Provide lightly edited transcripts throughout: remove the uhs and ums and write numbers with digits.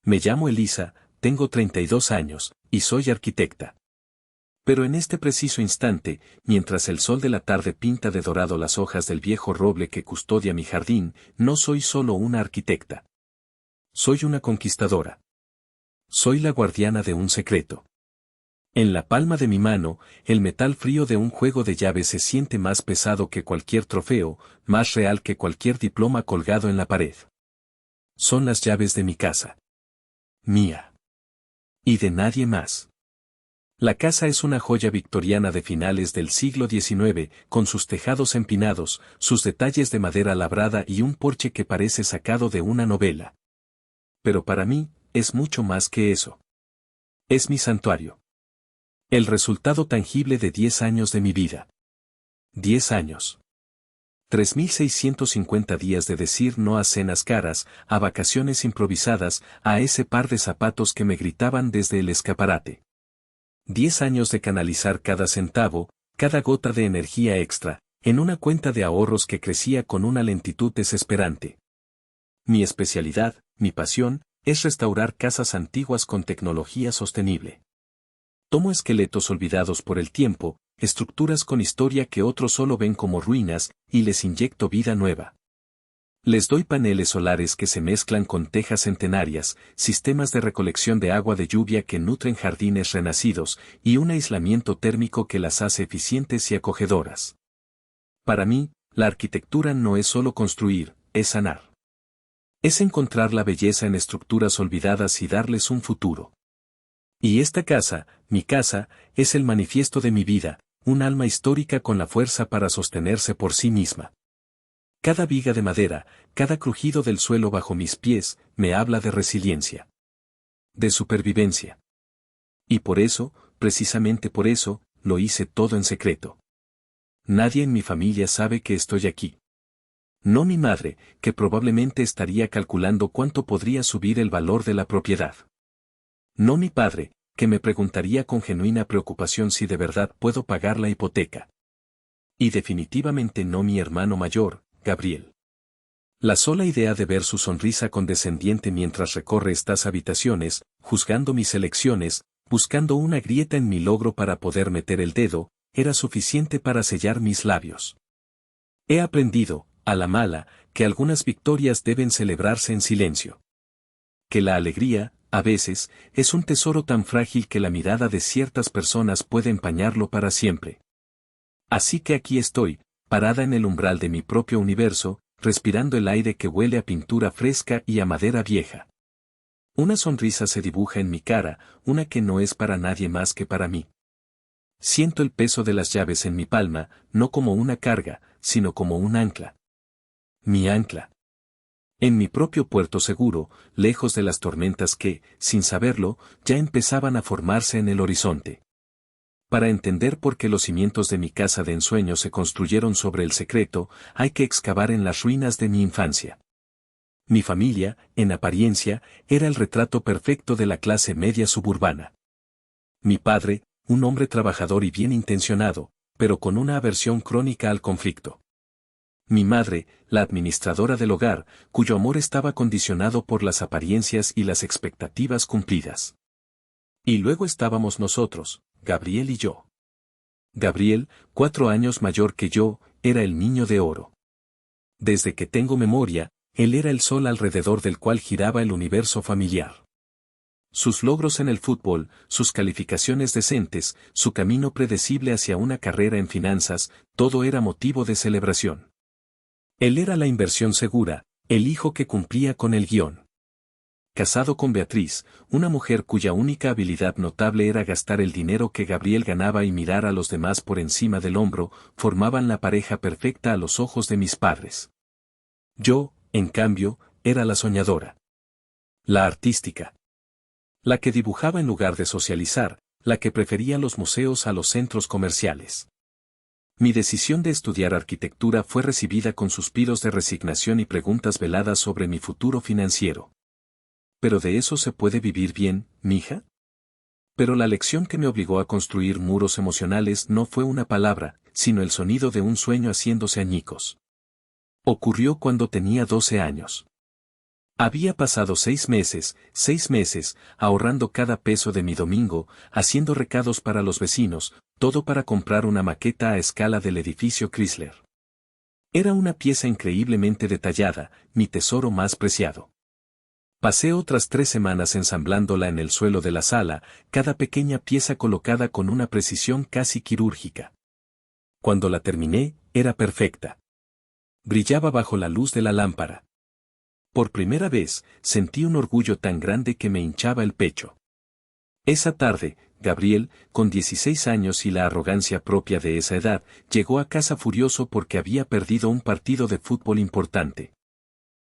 Me llamo Elisa, tengo 32 años, y soy arquitecta. Pero en este preciso instante, mientras el sol de la tarde pinta de dorado las hojas del viejo roble que custodia mi jardín, no soy solo una arquitecta. Soy una conquistadora. Soy la guardiana de un secreto. En la palma de mi mano, el metal frío de un juego de llaves se siente más pesado que cualquier trofeo, más real que cualquier diploma colgado en la pared. Son las llaves de mi casa. Mía. Y de nadie más. La casa es una joya victoriana de finales del siglo XIX, con sus tejados empinados, sus detalles de madera labrada y un porche que parece sacado de una novela. Pero para mí, es mucho más que eso. Es mi santuario. El resultado tangible de 10 años de mi vida. 10 años. 3.650 días de decir no a cenas caras, a vacaciones improvisadas, a ese par de zapatos que me gritaban desde el escaparate. 10 años de canalizar cada centavo, cada gota de energía extra, en una cuenta de ahorros que crecía con una lentitud desesperante. Mi especialidad, mi pasión, es restaurar casas antiguas con tecnología sostenible. Tomo esqueletos olvidados por el tiempo, estructuras con historia que otros solo ven como ruinas, y les inyecto vida nueva. Les doy paneles solares que se mezclan con tejas centenarias, sistemas de recolección de agua de lluvia que nutren jardines renacidos, y un aislamiento térmico que las hace eficientes y acogedoras. Para mí, la arquitectura no es solo construir, es sanar. Es encontrar la belleza en estructuras olvidadas y darles un futuro. Y esta casa, mi casa, es el manifiesto de mi vida, un alma histórica con la fuerza para sostenerse por sí misma. Cada viga de madera, cada crujido del suelo bajo mis pies, me habla de resiliencia. De supervivencia. Y por eso, precisamente por eso, lo hice todo en secreto. Nadie en mi familia sabe que estoy aquí. No mi madre, que probablemente estaría calculando cuánto podría subir el valor de la propiedad. No mi padre, que me preguntaría con genuina preocupación si de verdad puedo pagar la hipoteca. Y definitivamente no mi hermano mayor, Gabriel. La sola idea de ver su sonrisa condescendiente mientras recorre estas habitaciones, juzgando mis elecciones, buscando una grieta en mi logro para poder meter el dedo, era suficiente para sellar mis labios. He aprendido, a la mala, que algunas victorias deben celebrarse en silencio. Que la alegría, a veces, es un tesoro tan frágil que la mirada de ciertas personas puede empañarlo para siempre. Así que aquí estoy, parada en el umbral de mi propio universo, respirando el aire que huele a pintura fresca y a madera vieja. Una sonrisa se dibuja en mi cara, una que no es para nadie más que para mí. Siento el peso de las llaves en mi palma, no como una carga, sino como un ancla. Mi ancla. En mi propio puerto seguro, lejos de las tormentas que, sin saberlo, ya empezaban a formarse en el horizonte. Para entender por qué los cimientos de mi casa de ensueño se construyeron sobre el secreto, hay que excavar en las ruinas de mi infancia. Mi familia, en apariencia, era el retrato perfecto de la clase media suburbana. Mi padre, un hombre trabajador y bien intencionado, pero con una aversión crónica al conflicto. Mi madre, la administradora del hogar, cuyo amor estaba condicionado por las apariencias y las expectativas cumplidas. Y luego estábamos nosotros, Gabriel y yo. Gabriel, 4 años mayor que yo, era el niño de oro. Desde que tengo memoria, él era el sol alrededor del cual giraba el universo familiar. Sus logros en el fútbol, sus calificaciones decentes, su camino predecible hacia una carrera en finanzas, todo era motivo de celebración. Él era la inversión segura, el hijo que cumplía con el guión. Casado con Beatriz, una mujer cuya única habilidad notable era gastar el dinero que Gabriel ganaba y mirar a los demás por encima del hombro, formaban la pareja perfecta a los ojos de mis padres. Yo, en cambio, era la soñadora. La artística. La que dibujaba en lugar de socializar, la que prefería los museos a los centros comerciales. Mi decisión de estudiar arquitectura fue recibida con suspiros de resignación y preguntas veladas sobre mi futuro financiero. ¿Pero de eso se puede vivir bien, mija? Pero la lección que me obligó a construir muros emocionales no fue una palabra, sino el sonido de un sueño haciéndose añicos. Ocurrió cuando tenía 12 años. Había pasado 6 meses, ahorrando cada peso de mi domingo, haciendo recados para los vecinos, todo para comprar una maqueta a escala del edificio Chrysler. Era una pieza increíblemente detallada, mi tesoro más preciado. Pasé otras 3 semanas ensamblándola en el suelo de la sala, cada pequeña pieza colocada con una precisión casi quirúrgica. Cuando la terminé, era perfecta. Brillaba bajo la luz de la lámpara. Por primera vez, sentí un orgullo tan grande que me hinchaba el pecho. Esa tarde, Gabriel, con 16 años y la arrogancia propia de esa edad, llegó a casa furioso porque había perdido un partido de fútbol importante.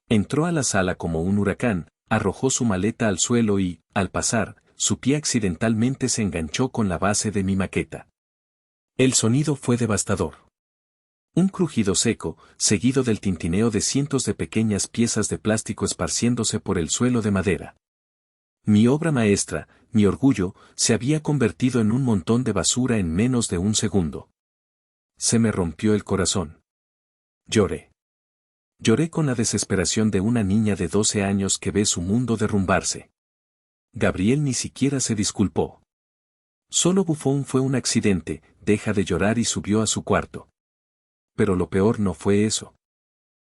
Entró a la sala como un huracán, arrojó su maleta al suelo y, al pasar, su pie accidentalmente se enganchó con la base de mi maqueta. El sonido fue devastador. Un crujido seco, seguido del tintineo de cientos de pequeñas piezas de plástico esparciéndose por el suelo de madera. Mi obra maestra, mi orgullo, se había convertido en un montón de basura en menos de un segundo. Se me rompió el corazón. Lloré. Lloré con la desesperación de una niña de 12 años que ve su mundo derrumbarse. Gabriel ni siquiera se disculpó. Solo bufó fue un accidente, deja de llorar y subió a su cuarto. Pero lo peor no fue eso.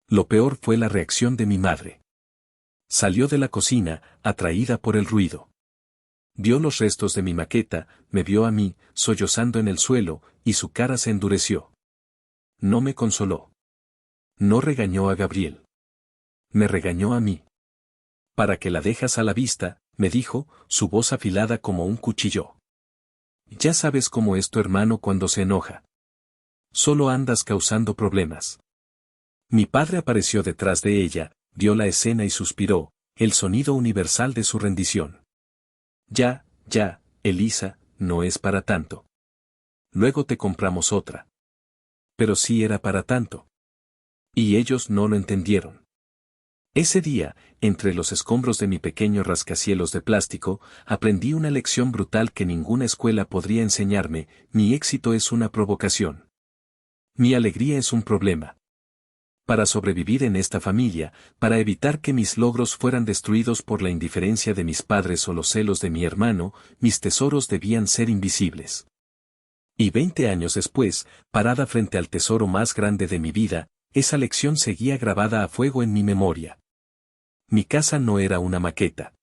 Lo peor fue la reacción de mi madre. Salió de la cocina, atraída por el ruido. Vio los restos de mi maqueta, me vio a mí, sollozando en el suelo, y su cara se endureció. No me consoló. No regañó a Gabriel. Me regañó a mí. ¿Para qué la dejas a la vista?, me dijo, su voz afilada como un cuchillo. Ya sabes cómo es tu hermano cuando se enoja. Solo andas causando problemas. Mi padre apareció detrás de ella, vio la escena y suspiró, el sonido universal de su rendición. Ya, Elisa, no es para tanto. Luego te compramos otra. Pero sí era para tanto. Y ellos no lo entendieron. Ese día, entre los escombros de mi pequeño rascacielos de plástico, aprendí una lección brutal que ninguna escuela podría enseñarme: mi éxito es una provocación. Mi alegría es un problema. Para sobrevivir en esta familia, para evitar que mis logros fueran destruidos por la indiferencia de mis padres o los celos de mi hermano, mis tesoros debían ser invisibles. Y 20 años después, parada frente al tesoro más grande de mi vida, esa lección seguía grabada a fuego en mi memoria. Mi casa no era una maqueta.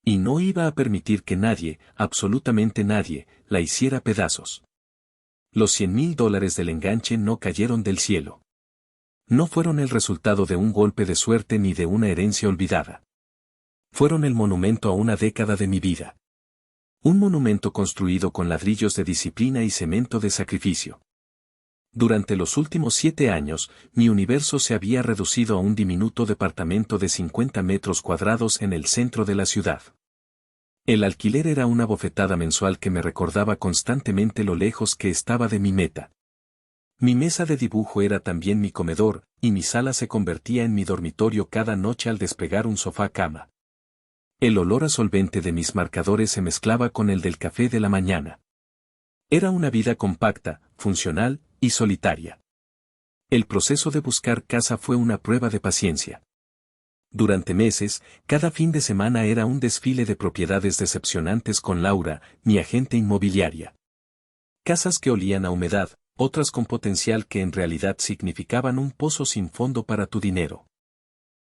Y no iba a permitir que nadie, absolutamente nadie, la hiciera pedazos. Los $100,000 del enganche no cayeron del cielo. No fueron el resultado de un golpe de suerte ni de una herencia olvidada. Fueron el monumento a una década de mi vida. Un monumento construido con ladrillos de disciplina y cemento de sacrificio. Durante los últimos 7 años, mi universo se había reducido a un diminuto departamento de 50 metros cuadrados en el centro de la ciudad. El alquiler era una bofetada mensual que me recordaba constantemente lo lejos que estaba de mi meta. Mi mesa de dibujo era también mi comedor, y mi sala se convertía en mi dormitorio cada noche al desplegar un sofá-cama. El olor a solvente de mis marcadores se mezclaba con el del café de la mañana. Era una vida compacta, funcional y solitaria. El proceso de buscar casa fue una prueba de paciencia. Durante meses, cada fin de semana era un desfile de propiedades decepcionantes con Laura, mi agente inmobiliaria. Casas que olían a humedad, otras con potencial que en realidad significaban un pozo sin fondo para tu dinero.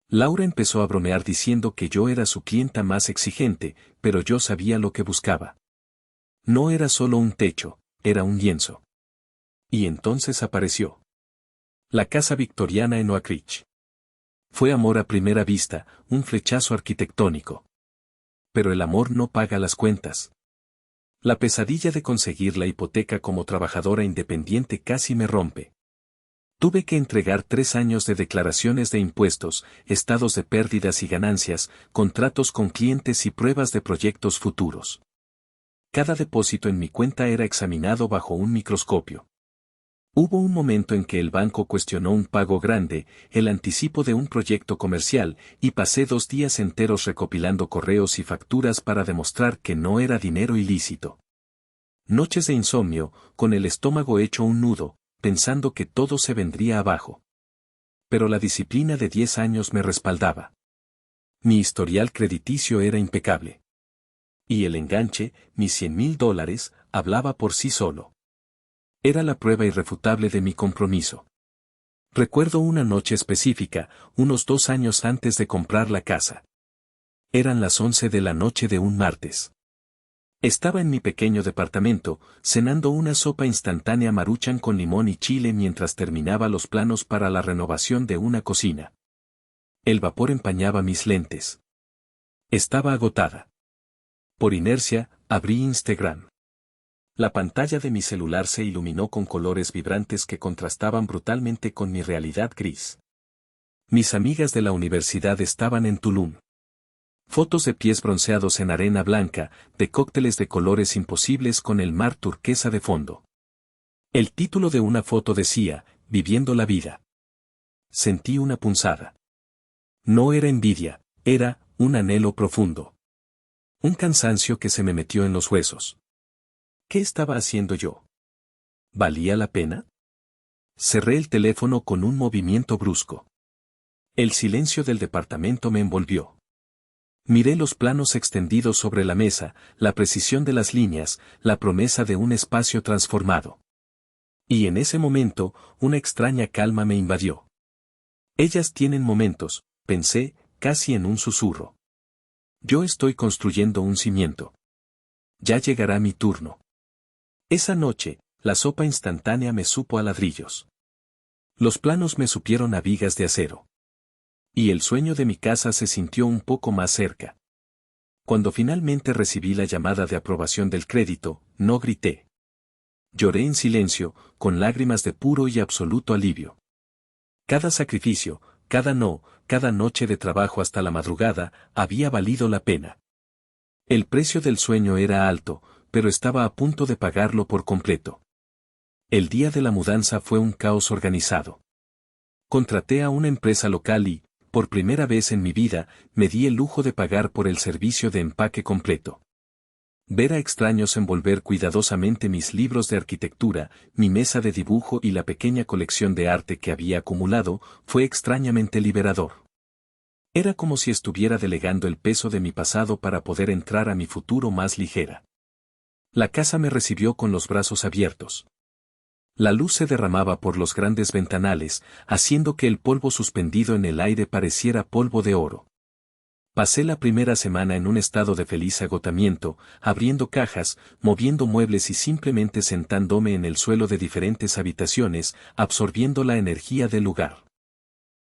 Laura empezó a bromear diciendo que yo era su clienta más exigente, pero yo sabía lo que buscaba. No era solo un techo, era un lienzo. Y entonces apareció. La casa victoriana en Oak Ridge. Fue amor a primera vista, un flechazo arquitectónico. Pero el amor no paga las cuentas. La pesadilla de conseguir la hipoteca como trabajadora independiente casi me rompe. Tuve que entregar 3 años de declaraciones de impuestos, estados de pérdidas y ganancias, contratos con clientes y pruebas de proyectos futuros. Cada depósito en mi cuenta era examinado bajo un microscopio. Hubo un momento en que el banco cuestionó un pago grande, el anticipo de un proyecto comercial, y pasé 2 días enteros recopilando correos y facturas para demostrar que no era dinero ilícito. Noches de insomnio, con el estómago hecho un nudo, pensando que todo se vendría abajo. Pero la disciplina de 10 años me respaldaba. Mi historial crediticio era impecable. Y el enganche, mis $100,000, hablaba por sí solo. Era la prueba irrefutable de mi compromiso. Recuerdo una noche específica, unos 2 años antes de comprar la casa. Eran las 11 de la noche de un martes. Estaba en mi pequeño departamento, cenando una sopa instantánea Maruchan con limón y chile mientras terminaba los planos para la renovación de una cocina. El vapor empañaba mis lentes. Estaba agotada. Por inercia, abrí Instagram. La pantalla de mi celular se iluminó con colores vibrantes que contrastaban brutalmente con mi realidad gris. Mis amigas de la universidad estaban en Tulum. Fotos de pies bronceados en arena blanca, de cócteles de colores imposibles con el mar turquesa de fondo. El título de una foto decía, Viviendo la vida. Sentí una punzada. No era envidia, era un anhelo profundo. Un cansancio que se me metió en los huesos. ¿Qué estaba haciendo yo? ¿Valía la pena? Cerré el teléfono con un movimiento brusco. El silencio del departamento me envolvió. Miré los planos extendidos sobre la mesa, la precisión de las líneas, la promesa de un espacio transformado. Y en ese momento, una extraña calma me invadió. Ellas tienen momentos, pensé, casi en un susurro. Yo estoy construyendo un cimiento. Ya llegará mi turno. Esa noche, la sopa instantánea me supo a ladrillos. Los planos me supieron a vigas de acero. Y el sueño de mi casa se sintió un poco más cerca. Cuando finalmente recibí la llamada de aprobación del crédito, no grité. Lloré en silencio, con lágrimas de puro y absoluto alivio. Cada sacrificio, cada noche de trabajo hasta la madrugada, había valido la pena. El precio del sueño era alto, pero estaba a punto de pagarlo por completo. El día de la mudanza fue un caos organizado. Contraté a una empresa local y, por primera vez en mi vida, me di el lujo de pagar por el servicio de empaque completo. Ver a extraños envolver cuidadosamente mis libros de arquitectura, mi mesa de dibujo y la pequeña colección de arte que había acumulado, fue extrañamente liberador. Era como si estuviera delegando el peso de mi pasado para poder entrar a mi futuro más ligera. La casa me recibió con los brazos abiertos. La luz se derramaba por los grandes ventanales, haciendo que el polvo suspendido en el aire pareciera polvo de oro. Pasé la primera semana en un estado de feliz agotamiento, abriendo cajas, moviendo muebles y simplemente sentándome en el suelo de diferentes habitaciones, absorbiendo la energía del lugar.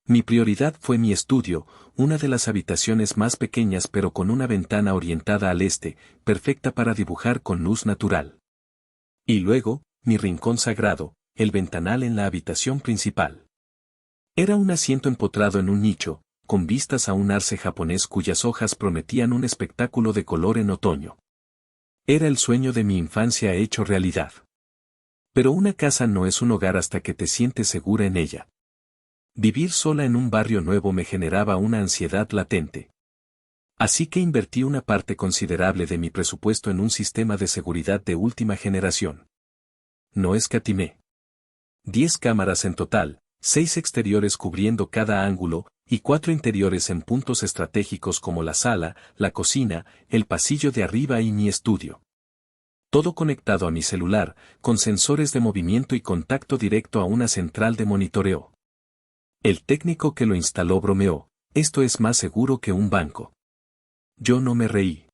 Mi prioridad fue mi estudio, una de las habitaciones más pequeñas pero con una ventana orientada al este, perfecta para dibujar con luz natural. Y luego, mi rincón sagrado, el ventanal en la habitación principal. Era un asiento empotrado en un nicho, con vistas a un arce japonés cuyas hojas prometían un espectáculo de color en otoño. Era el sueño de mi infancia hecho realidad. Pero una casa no es un hogar hasta que te sientes segura en ella. Vivir sola en un barrio nuevo me generaba una ansiedad latente. Así que invertí una parte considerable de mi presupuesto en un sistema de seguridad de última generación. No escatimé. 10 cámaras en total, 6 exteriores cubriendo cada ángulo, y 4 interiores en puntos estratégicos como la sala, la cocina, el pasillo de arriba y mi estudio. Todo conectado a mi celular, con sensores de movimiento y contacto directo a una central de monitoreo. El técnico que lo instaló bromeó, esto es más seguro que un banco. Yo no me reí.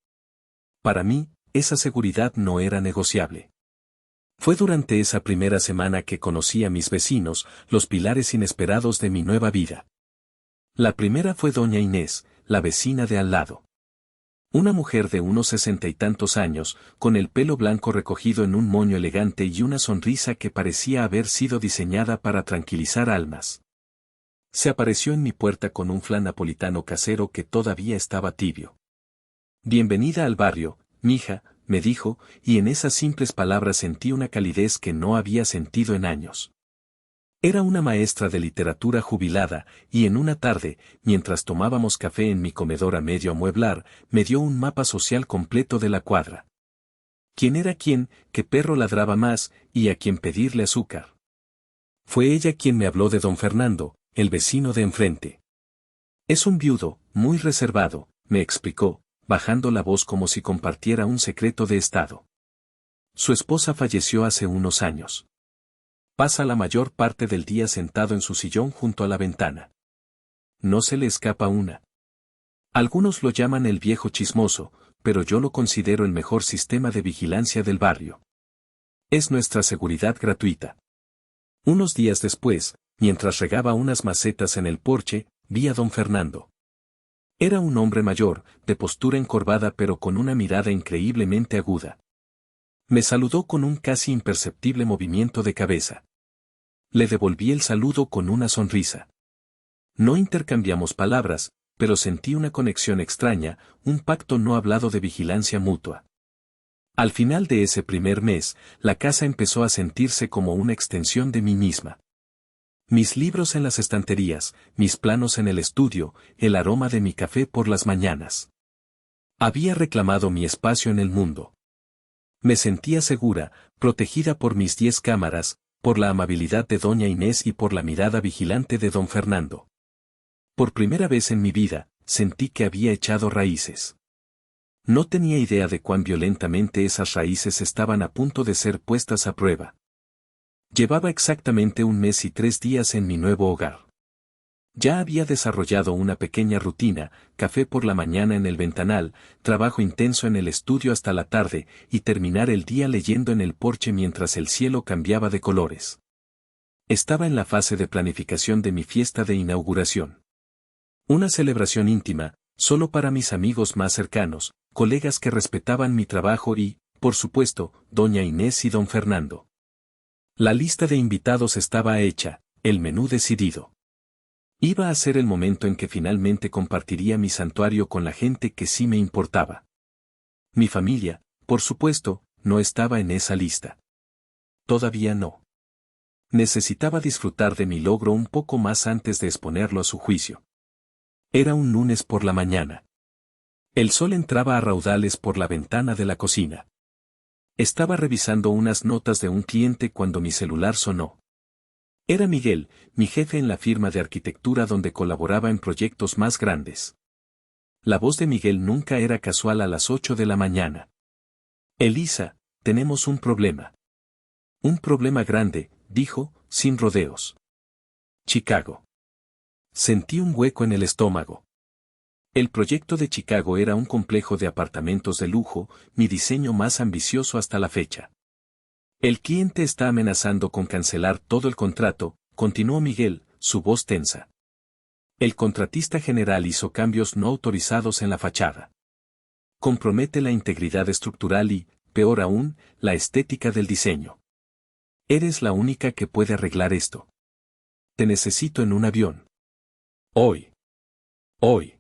Para mí, esa seguridad no era negociable. Fue durante esa primera semana que conocí a mis vecinos, los pilares inesperados de mi nueva vida. La primera fue doña Inés, la vecina de al lado. Una mujer de unos 60 y tantos años, con el pelo blanco recogido en un moño elegante y una sonrisa que parecía haber sido diseñada para tranquilizar almas. Se apareció en mi puerta con un flan napolitano casero que todavía estaba tibio. Bienvenida al barrio, mija, me dijo, y en esas simples palabras sentí una calidez que no había sentido en años. Era una maestra de literatura jubilada, y en una tarde, mientras tomábamos café en mi comedor a medio amueblar, me dio un mapa social completo de la cuadra. ¿Quién era quién, qué perro ladraba más, y a quién pedirle azúcar? Fue ella quien me habló de don Fernando, el vecino de enfrente. Es un viudo, muy reservado, me explicó, bajando la voz como si compartiera un secreto de estado. Su esposa falleció hace unos años. Pasa la mayor parte del día sentado en su sillón junto a la ventana. No se le escapa una. Algunos lo llaman el viejo chismoso, pero yo lo considero el mejor sistema de vigilancia del barrio. Es nuestra seguridad gratuita. Unos días después, mientras regaba unas macetas en el porche, vi a don Fernando. Era un hombre mayor, de postura encorvada pero con una mirada increíblemente aguda. Me saludó con un casi imperceptible movimiento de cabeza. Le devolví el saludo con una sonrisa. No intercambiamos palabras, pero sentí una conexión extraña, un pacto no hablado de vigilancia mutua. Al final de ese primer mes, la casa empezó a sentirse como una extensión de mí misma. Mis libros en las estanterías, mis planos en el estudio, el aroma de mi café por las mañanas. Había reclamado mi espacio en el mundo. Me sentía segura, protegida por mis 10 cámaras, por la amabilidad de doña Inés y por la mirada vigilante de don Fernando. Por primera vez en mi vida, sentí que había echado raíces. No tenía idea de cuán violentamente esas raíces estaban a punto de ser puestas a prueba. Llevaba exactamente 1 mes y 3 días en mi nuevo hogar. Ya había desarrollado una pequeña rutina, café por la mañana en el ventanal, trabajo intenso en el estudio hasta la tarde, y terminar el día leyendo en el porche mientras el cielo cambiaba de colores. Estaba en la fase de planificación de mi fiesta de inauguración. Una celebración íntima, solo para mis amigos más cercanos, colegas que respetaban mi trabajo y, por supuesto, doña Inés y don Fernando. La lista de invitados estaba hecha, el menú decidido. Iba a ser el momento en que finalmente compartiría mi santuario con la gente que sí me importaba. Mi familia, por supuesto, no estaba en esa lista. Todavía no. Necesitaba disfrutar de mi logro un poco más antes de exponerlo a su juicio. Era un lunes por la mañana. El sol entraba a raudales por la ventana de la cocina. Estaba revisando unas notas de un cliente cuando mi celular sonó. Era Miguel, mi jefe en la firma de arquitectura donde colaboraba en proyectos más grandes. La voz de Miguel nunca era casual a las 8 de la mañana. Elisa, tenemos un problema. Un problema grande, dijo, sin rodeos. Chicago. Sentí un hueco en el estómago. El proyecto de Chicago era un complejo de apartamentos de lujo, mi diseño más ambicioso hasta la fecha. El cliente está amenazando con cancelar todo el contrato, continuó Miguel, su voz tensa. El contratista general hizo cambios no autorizados en la fachada. Compromete la integridad estructural y, peor aún, la estética del diseño. Eres la única que puede arreglar esto. Te necesito en un avión. Hoy. Hoy.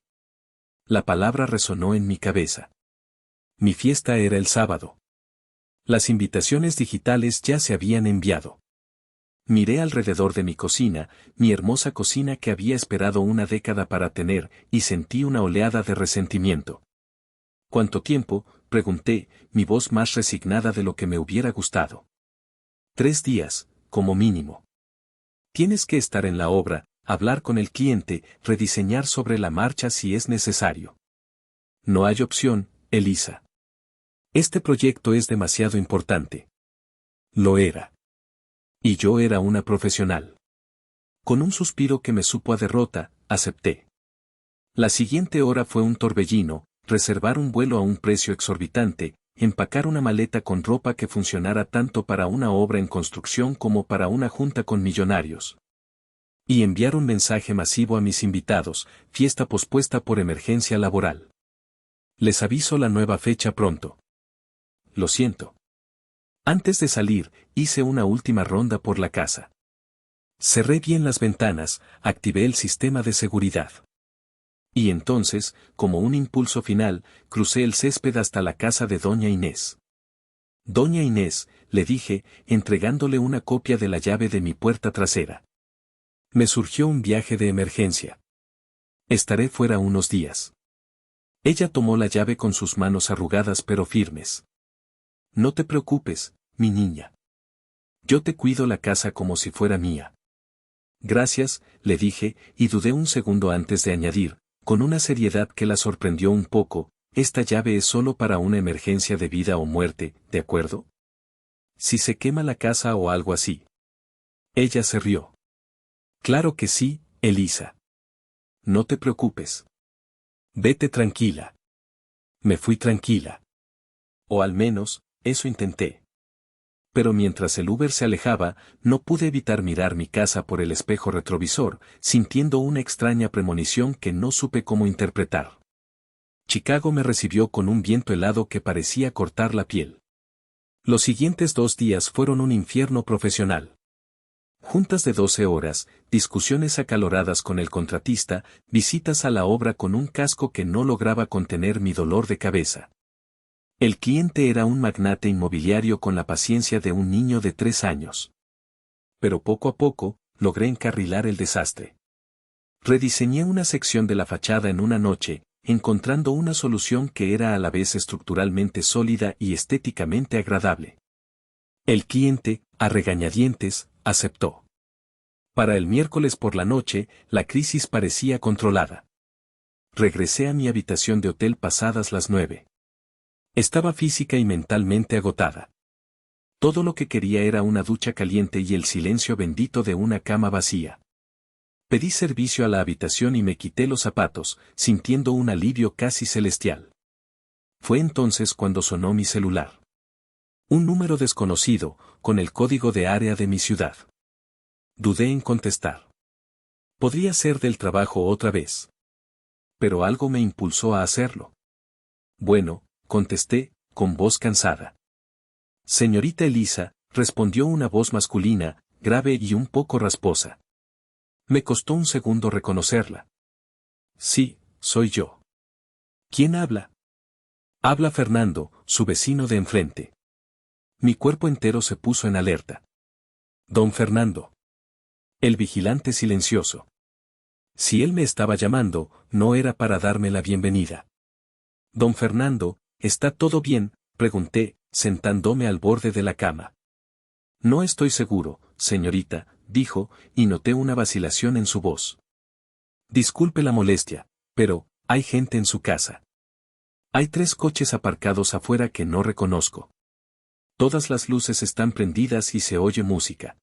La palabra resonó en mi cabeza. Mi fiesta era el sábado. Las invitaciones digitales ya se habían enviado. Miré alrededor de mi cocina, mi hermosa cocina que había esperado una década para tener, y sentí una oleada de resentimiento. ¿Cuánto tiempo?, pregunté, mi voz más resignada de lo que me hubiera gustado. 3 días, como mínimo. Tienes que estar en la obra, hablar con el cliente, rediseñar sobre la marcha si es necesario. No hay opción, Elisa. Este proyecto es demasiado importante. Lo era. Y yo era una profesional. Con un suspiro que me supo a derrota, acepté. La siguiente hora fue un torbellino, reservar un vuelo a un precio exorbitante, empacar una maleta con ropa que funcionara tanto para una obra en construcción como para una junta con millonarios. Y enviar un mensaje masivo a mis invitados, fiesta pospuesta por emergencia laboral. Les aviso la nueva fecha pronto. Lo siento. Antes de salir, hice una última ronda por la casa. Cerré bien las ventanas, activé el sistema de seguridad. Y entonces, como un impulso final, crucé el césped hasta la casa de doña Inés. Doña Inés, le dije, entregándole una copia de la llave de mi puerta trasera. Me surgió un viaje de emergencia. Estaré fuera unos días. Ella tomó la llave con sus manos arrugadas pero firmes. No te preocupes, mi niña. Yo te cuido la casa como si fuera mía. Gracias, le dije, y dudé un segundo antes de añadir, con una seriedad que la sorprendió un poco, esta llave es solo para una emergencia de vida o muerte, ¿de acuerdo? Si se quema la casa o algo así. Ella se rió. Claro que sí, Elisa. No te preocupes. Vete tranquila. Me fui tranquila. O al menos, eso intenté. Pero mientras el Uber se alejaba, no pude evitar mirar mi casa por el espejo retrovisor, sintiendo una extraña premonición que no supe cómo interpretar. Chicago me recibió con un viento helado que parecía cortar la piel. Los siguientes 2 días fueron un infierno profesional. Juntas de 12 horas, discusiones acaloradas con el contratista, visitas a la obra con un casco que no lograba contener mi dolor de cabeza. El cliente era un magnate inmobiliario con la paciencia de un niño de 3 años. Pero poco a poco, logré encarrilar el desastre. Rediseñé una sección de la fachada en una noche, encontrando una solución que era a la vez estructuralmente sólida y estéticamente agradable. El cliente, a regañadientes, aceptó. Para el miércoles por la noche, la crisis parecía controlada. Regresé a mi habitación de hotel pasadas las 9. Estaba física y mentalmente agotada. Todo lo que quería era una ducha caliente y el silencio bendito de una cama vacía. Pedí servicio a la habitación y me quité los zapatos, sintiendo un alivio casi celestial. Fue entonces cuando sonó mi celular. Un número desconocido, con el código de área de mi ciudad. Dudé en contestar. Podría ser del trabajo otra vez. Pero algo me impulsó a hacerlo. Bueno, contesté, con voz cansada. Señorita Elisa, respondió una voz masculina, grave y un poco rasposa. Me costó un segundo reconocerla. Sí, soy yo. ¿Quién habla? Habla Fernando, su vecino de enfrente. Mi cuerpo entero se puso en alerta. Don Fernando. El vigilante silencioso. Si él me estaba llamando, no era para darme la bienvenida. Don Fernando, ¿está todo bien?, pregunté, sentándome al borde de la cama. No estoy seguro, señorita, dijo, y noté una vacilación en su voz. Disculpe la molestia, pero, hay gente en su casa. Hay 3 coches aparcados afuera que no reconozco. Todas las luces están prendidas y se oye música.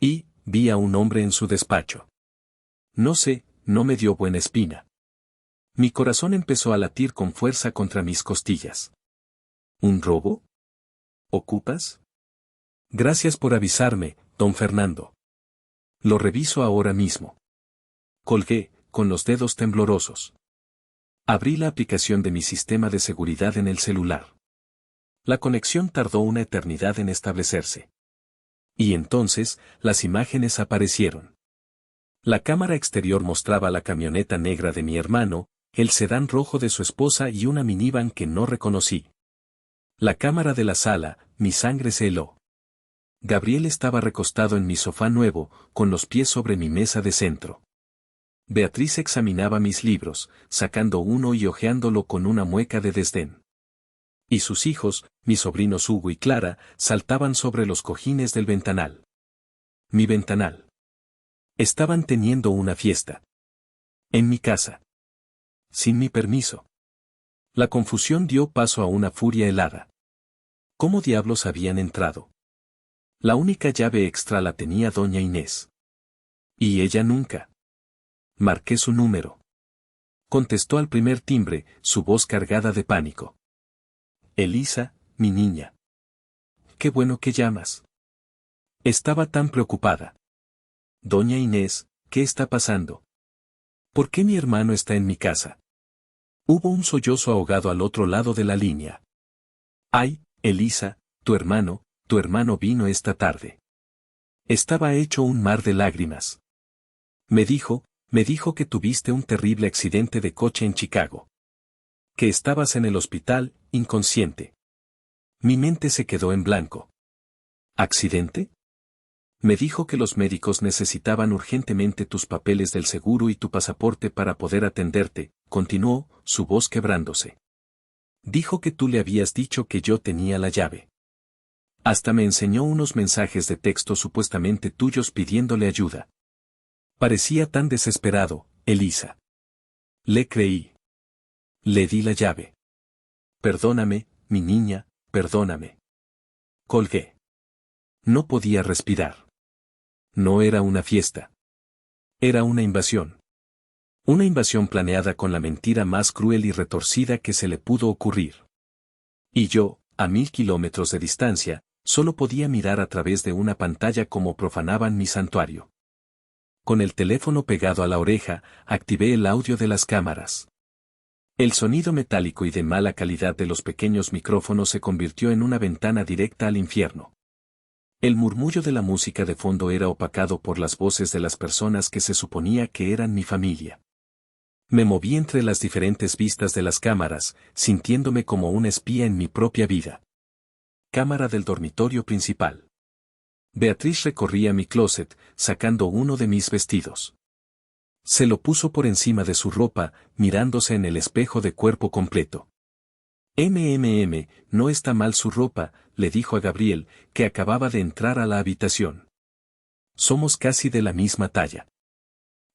Y, vi a un hombre en su despacho. No sé, no me dio buena espina. Mi corazón empezó a latir con fuerza contra mis costillas. ¿Un robo? ¿Ocupas? Gracias por avisarme, don Fernando. Lo reviso ahora mismo. Colgué, con los dedos temblorosos. Abrí la aplicación de mi sistema de seguridad en el celular. La conexión tardó una eternidad en establecerse. Y entonces, las imágenes aparecieron. La cámara exterior mostraba la camioneta negra de mi hermano, el sedán rojo de su esposa y una minivan que no reconocí. La cámara de la sala, mi sangre se heló. Gabriel estaba recostado en mi sofá nuevo, con los pies sobre mi mesa de centro. Beatriz examinaba mis libros, sacando uno y hojeándolo con una mueca de desdén. Y sus hijos, mis sobrinos Hugo y Clara, saltaban sobre los cojines del ventanal. Mi ventanal. Estaban teniendo una fiesta. En mi casa. Sin mi permiso. La confusión dio paso a una furia helada. ¿Cómo diablos habían entrado? La única llave extra la tenía doña Inés. Y ella nunca. Marqué su número. Contestó al primer timbre, su voz cargada de pánico. Elisa, mi niña. Qué bueno que llamas. Estaba tan preocupada. Doña Inés, ¿qué está pasando? ¿Por qué mi hermano está en mi casa? Hubo un sollozo ahogado al otro lado de la línea. Ay, Elisa, tu hermano vino esta tarde. Estaba hecho un mar de lágrimas. Me dijo que tuviste un terrible accidente de coche en Chicago. Que estabas en el hospital, inconsciente. Mi mente se quedó en blanco. ¿Accidente? Me dijo que los médicos necesitaban urgentemente tus papeles del seguro y tu pasaporte para poder atenderte, continuó, su voz quebrándose. Dijo que tú le habías dicho que yo tenía la llave. Hasta me enseñó unos mensajes de texto supuestamente tuyos pidiéndole ayuda. Parecía tan desesperado, Elisa. Le creí. Le di la llave. Perdóname, mi niña, perdóname. Colgué. No podía respirar. No era una fiesta. Era una invasión. Una invasión planeada con la mentira más cruel y retorcida que se le pudo ocurrir. Y yo, a 1000 kilómetros de distancia, solo podía mirar a través de una pantalla cómo profanaban mi santuario. Con el teléfono pegado a la oreja, activé el audio de las cámaras. El sonido metálico y de mala calidad de los pequeños micrófonos se convirtió en una ventana directa al infierno. El murmullo de la música de fondo era opacado por las voces de las personas que se suponía que eran mi familia. Me moví entre las diferentes vistas de las cámaras, sintiéndome como un espía en mi propia vida. Cámara del dormitorio principal. Beatriz recorría mi closet, sacando uno de mis vestidos. Se lo puso por encima de su ropa, mirándose en el espejo de cuerpo completo. No está mal su ropa, le dijo a Gabriel, que acababa de entrar a la habitación. Somos casi de la misma talla.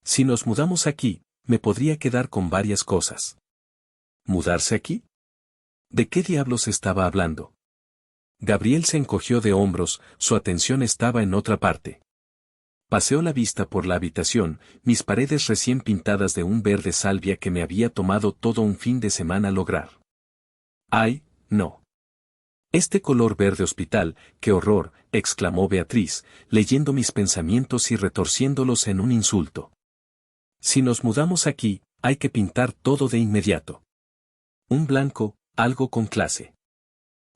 Si nos mudamos aquí, me podría quedar con varias cosas. ¿Mudarse aquí? ¿De qué diablos estaba hablando? Gabriel se encogió de hombros, su atención estaba en otra parte. Paseó la vista por la habitación, mis paredes recién pintadas de un verde salvia que me había tomado todo un fin de semana lograr. ¡Ay, no! Este color verde hospital, ¡qué horror!, exclamó Beatriz, leyendo mis pensamientos y retorciéndolos en un insulto. Si nos mudamos aquí, hay que pintar todo de inmediato. Un blanco, algo con clase.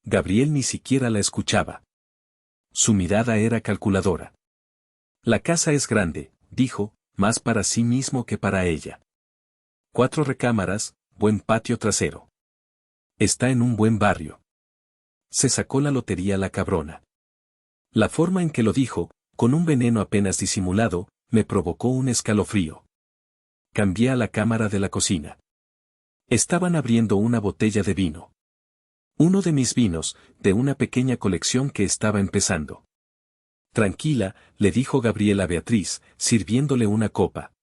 Gabriel ni siquiera la escuchaba. Su mirada era calculadora. La casa es grande, dijo, más para sí mismo que para ella. 4 recámaras, buen patio trasero. Está en un buen barrio. Se sacó la lotería la cabrona. La forma en que lo dijo, con un veneno apenas disimulado, me provocó un escalofrío. Cambié a la cámara de la cocina. Estaban abriendo una botella de vino. Uno de mis vinos, de una pequeña colección que estaba empezando. Tranquila, le dijo Gabriel a Beatriz, sirviéndole una copa.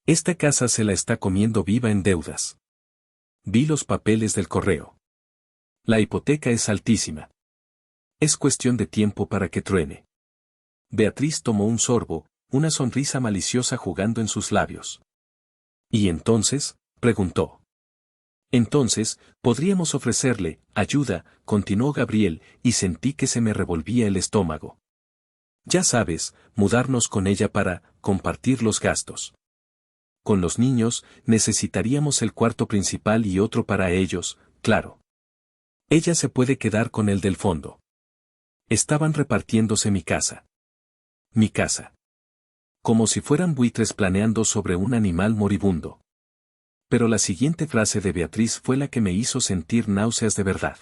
Esta casa se la está comiendo viva en deudas. Vi los papeles del correo. La hipoteca es altísima. Es cuestión de tiempo para que truene. Beatriz tomó un sorbo, una sonrisa maliciosa jugando en sus labios. ¿Y entonces?, preguntó. Entonces, podríamos ofrecerle ayuda, continuó Gabriel, y sentí que se me revolvía el estómago. Ya sabes, mudarnos con ella para compartir los gastos. Con los niños, necesitaríamos el cuarto principal y otro para ellos, claro. Ella se puede quedar con el del fondo. Estaban repartiéndose mi casa. Mi casa. Como si fueran buitres planeando sobre un animal moribundo. Pero la siguiente frase de Beatriz fue la que me hizo sentir náuseas de verdad.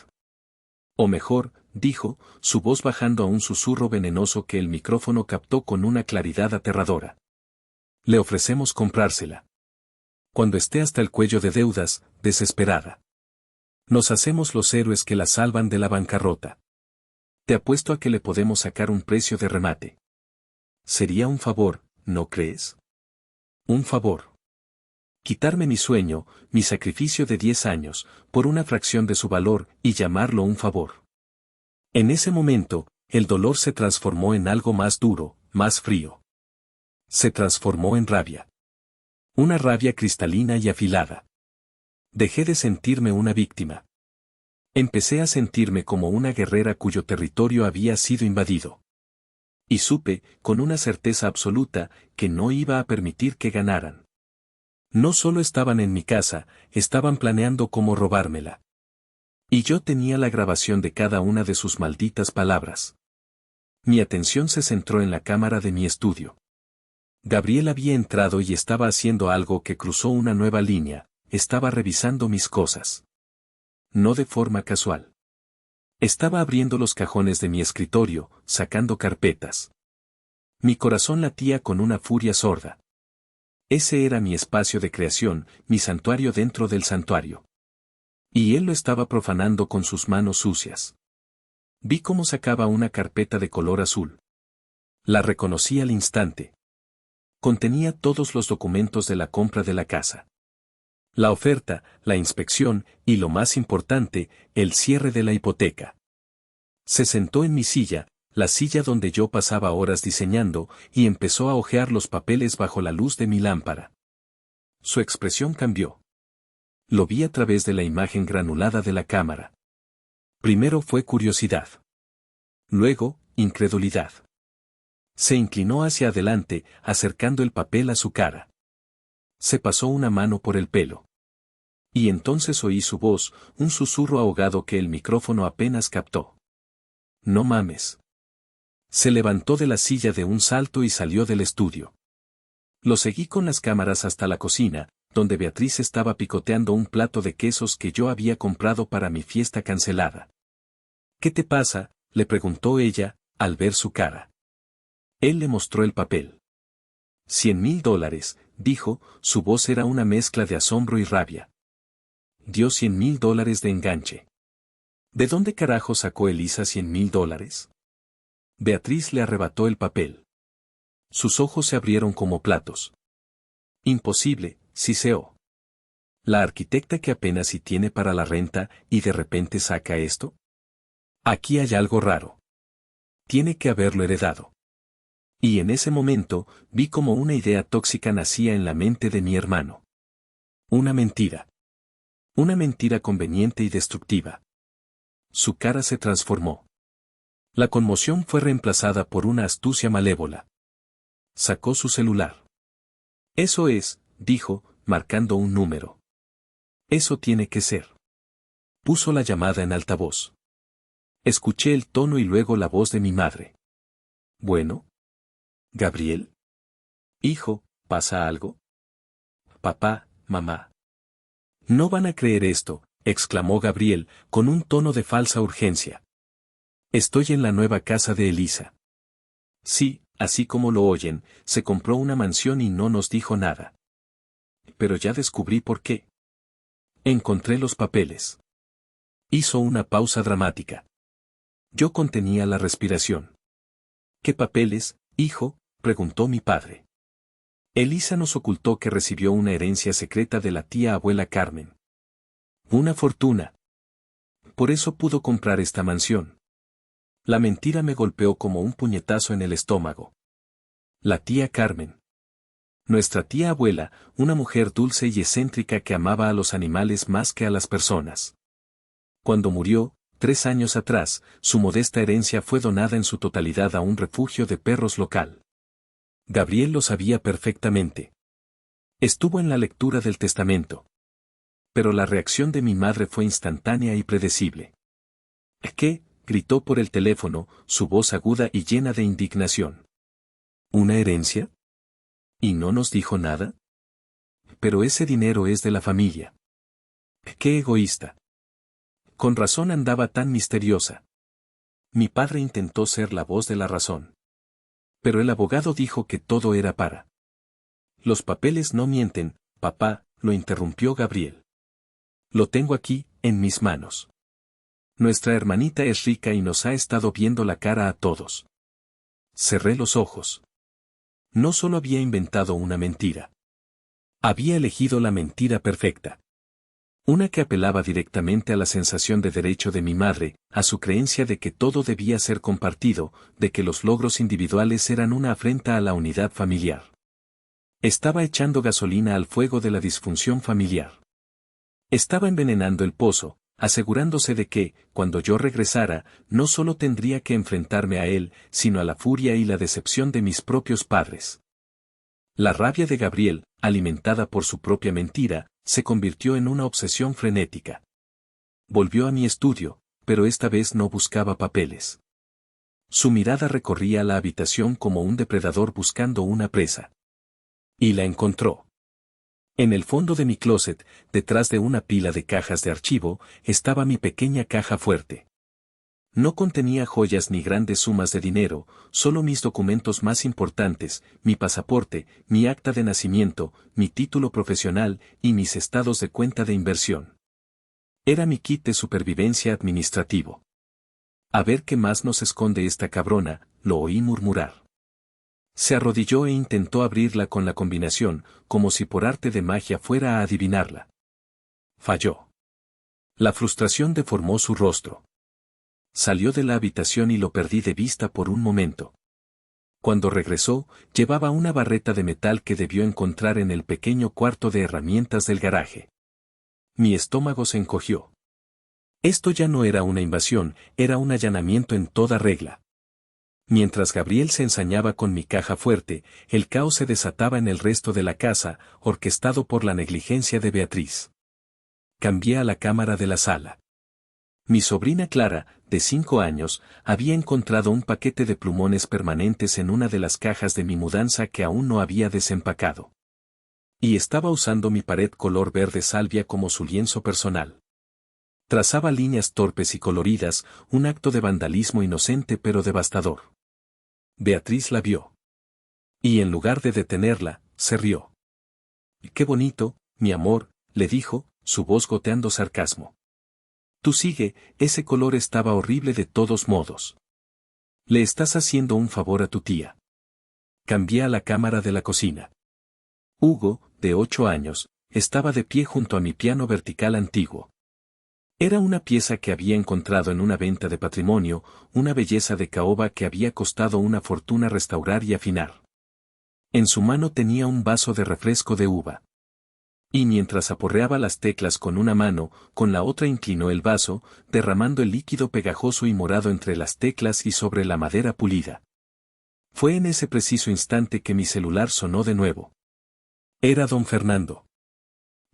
O mejor, dijo, su voz bajando a un susurro venenoso que el micrófono captó con una claridad aterradora. Le ofrecemos comprársela. Cuando esté hasta el cuello de deudas, desesperada. Nos hacemos los héroes que la salvan de la bancarrota. Te apuesto a que le podemos sacar un precio de remate. Sería un favor, ¿no crees? Un favor. Quitarme mi sueño, mi sacrificio de 10 años, por una fracción de su valor, y llamarlo un favor. En ese momento, el dolor se transformó en algo más duro, más frío. Se transformó en rabia. Una rabia cristalina y afilada. Dejé de sentirme una víctima. Empecé a sentirme como una guerrera cuyo territorio había sido invadido. Y supe, con una certeza absoluta, que no iba a permitir que ganaran. No solo estaban en mi casa, estaban planeando cómo robármela. Y yo tenía la grabación de cada una de sus malditas palabras. Mi atención se centró en la cámara de mi estudio. Gabriel había entrado y estaba haciendo algo que cruzó una nueva línea, estaba revisando mis cosas. No de forma casual. Estaba abriendo los cajones de mi escritorio, sacando carpetas. Mi corazón latía con una furia sorda. Ese era mi espacio de creación, mi santuario dentro del santuario. Y él lo estaba profanando con sus manos sucias. Vi cómo sacaba una carpeta de color azul. La reconocí al instante. Contenía todos los documentos de la compra de la casa. La oferta, la inspección y lo más importante, el cierre de la hipoteca. Se sentó en mi silla, la silla donde yo pasaba horas diseñando, y empezó a hojear los papeles bajo la luz de mi lámpara. Su expresión cambió. Lo vi a través de la imagen granulada de la cámara. Primero fue curiosidad. Luego, incredulidad. Se inclinó hacia adelante, acercando el papel a su cara. Se pasó una mano por el pelo. Y entonces oí su voz, un susurro ahogado que el micrófono apenas captó. No mames. Se levantó de la silla de un salto y salió del estudio. Lo seguí con las cámaras hasta la cocina, donde Beatriz estaba picoteando un plato de quesos que yo había comprado para mi fiesta cancelada. ¿Qué te pasa?, le preguntó ella, al ver su cara. Él le mostró el papel. $100,000, dijo, su voz era una mezcla de asombro y rabia. Dio $100,000 de enganche. ¿De dónde carajo sacó Elisa $100,000? Beatriz le arrebató el papel. Sus ojos se abrieron como platos. Imposible, siseó. La arquitecta que apenas si tiene para la renta y de repente saca esto. Aquí hay algo raro. Tiene que haberlo heredado. Y en ese momento, vi como una idea tóxica nacía en la mente de mi hermano. Una mentira. Una mentira conveniente y destructiva. Su cara se transformó. La conmoción fue reemplazada por una astucia malévola. Sacó su celular. Eso es, dijo, marcando un número. Eso tiene que ser. Puso la llamada en altavoz. Escuché el tono y luego la voz de mi madre. Bueno. ¿Gabriel? Hijo, ¿pasa algo? Papá, mamá. No van a creer esto, exclamó Gabriel, con un tono de falsa urgencia. Estoy en la nueva casa de Elisa. Sí, así como lo oyen, se compró una mansión y no nos dijo nada. Pero ya descubrí por qué. Encontré los papeles. Hizo una pausa dramática. Yo contenía la respiración. ¿Qué papeles, hijo?, preguntó mi padre. Elisa nos ocultó que recibió una herencia secreta de la tía abuela Carmen. Una fortuna. Por eso pudo comprar esta mansión. La mentira me golpeó como un puñetazo en el estómago. La tía Carmen. Nuestra tía abuela, una mujer dulce y excéntrica que amaba a los animales más que a las personas. Cuando murió, 3 años atrás, su modesta herencia fue donada en su totalidad a un refugio de perros local. Gabriel lo sabía perfectamente. Estuvo en la lectura del testamento. Pero la reacción de mi madre fue instantánea y predecible. ¿Qué?, gritó por el teléfono, su voz aguda y llena de indignación. ¿Una herencia? ¿Y no nos dijo nada? Pero ese dinero es de la familia. ¡Qué egoísta! Con razón andaba tan misteriosa. Mi padre intentó ser la voz de la razón. Pero el abogado dijo que todo era para. Los papeles no mienten, papá, lo interrumpió Gabriel. Lo tengo aquí, en mis manos. Nuestra hermanita es rica y nos ha estado viendo la cara a todos. Cerré los ojos. No solo había inventado una mentira. Había elegido la mentira perfecta. Una que apelaba directamente a la sensación de derecho de mi madre, a su creencia de que todo debía ser compartido, de que los logros individuales eran una afrenta a la unidad familiar. Estaba echando gasolina al fuego de la disfunción familiar. Estaba envenenando el pozo, asegurándose de que, cuando yo regresara, no solo tendría que enfrentarme a él, sino a la furia y la decepción de mis propios padres. La rabia de Gabriel, alimentada por su propia mentira, se convirtió en una obsesión frenética. Volvió a mi estudio, pero esta vez no buscaba papeles. Su mirada recorría la habitación como un depredador buscando una presa. Y la encontró. En el fondo de mi closet, detrás de una pila de cajas de archivo, estaba mi pequeña caja fuerte. No contenía joyas ni grandes sumas de dinero, solo mis documentos más importantes, mi pasaporte, mi acta de nacimiento, mi título profesional y mis estados de cuenta de inversión. Era mi kit de supervivencia administrativo. A ver qué más nos esconde esta cabrona, lo oí murmurar. Se arrodilló e intentó abrirla con la combinación, como si por arte de magia fuera a adivinarla. Falló. La frustración deformó su rostro. Salió de la habitación y lo perdí de vista por un momento. Cuando regresó, llevaba una barreta de metal que debió encontrar en el pequeño cuarto de herramientas del garaje. Mi estómago se encogió. Esto ya no era una invasión, era un allanamiento en toda regla. Mientras Gabriel se ensañaba con mi caja fuerte, el caos se desataba en el resto de la casa, orquestado por la negligencia de Beatriz. Cambié a la cámara de la sala. Mi sobrina Clara, de 5 años, había encontrado un paquete de plumones permanentes en una de las cajas de mi mudanza que aún no había desempacado. Y estaba usando mi pared color verde salvia como su lienzo personal. Trazaba líneas torpes y coloridas, un acto de vandalismo inocente pero devastador. Beatriz la vio. Y en lugar de detenerla, se rió. «Qué bonito, mi amor», le dijo, su voz goteando sarcasmo. «Tú sigue, ese color estaba horrible de todos modos. Le estás haciendo un favor a tu tía». Cambié a la cámara de la cocina. Hugo, de 8 años, estaba de pie junto a mi piano vertical antiguo. Era una pieza que había encontrado en una venta de patrimonio, una belleza de caoba que había costado una fortuna restaurar y afinar. En su mano tenía un vaso de refresco de uva. Y mientras aporreaba las teclas con una mano, con la otra inclinó el vaso, derramando el líquido pegajoso y morado entre las teclas y sobre la madera pulida. Fue en ese preciso instante que mi celular sonó de nuevo. Era don Fernando.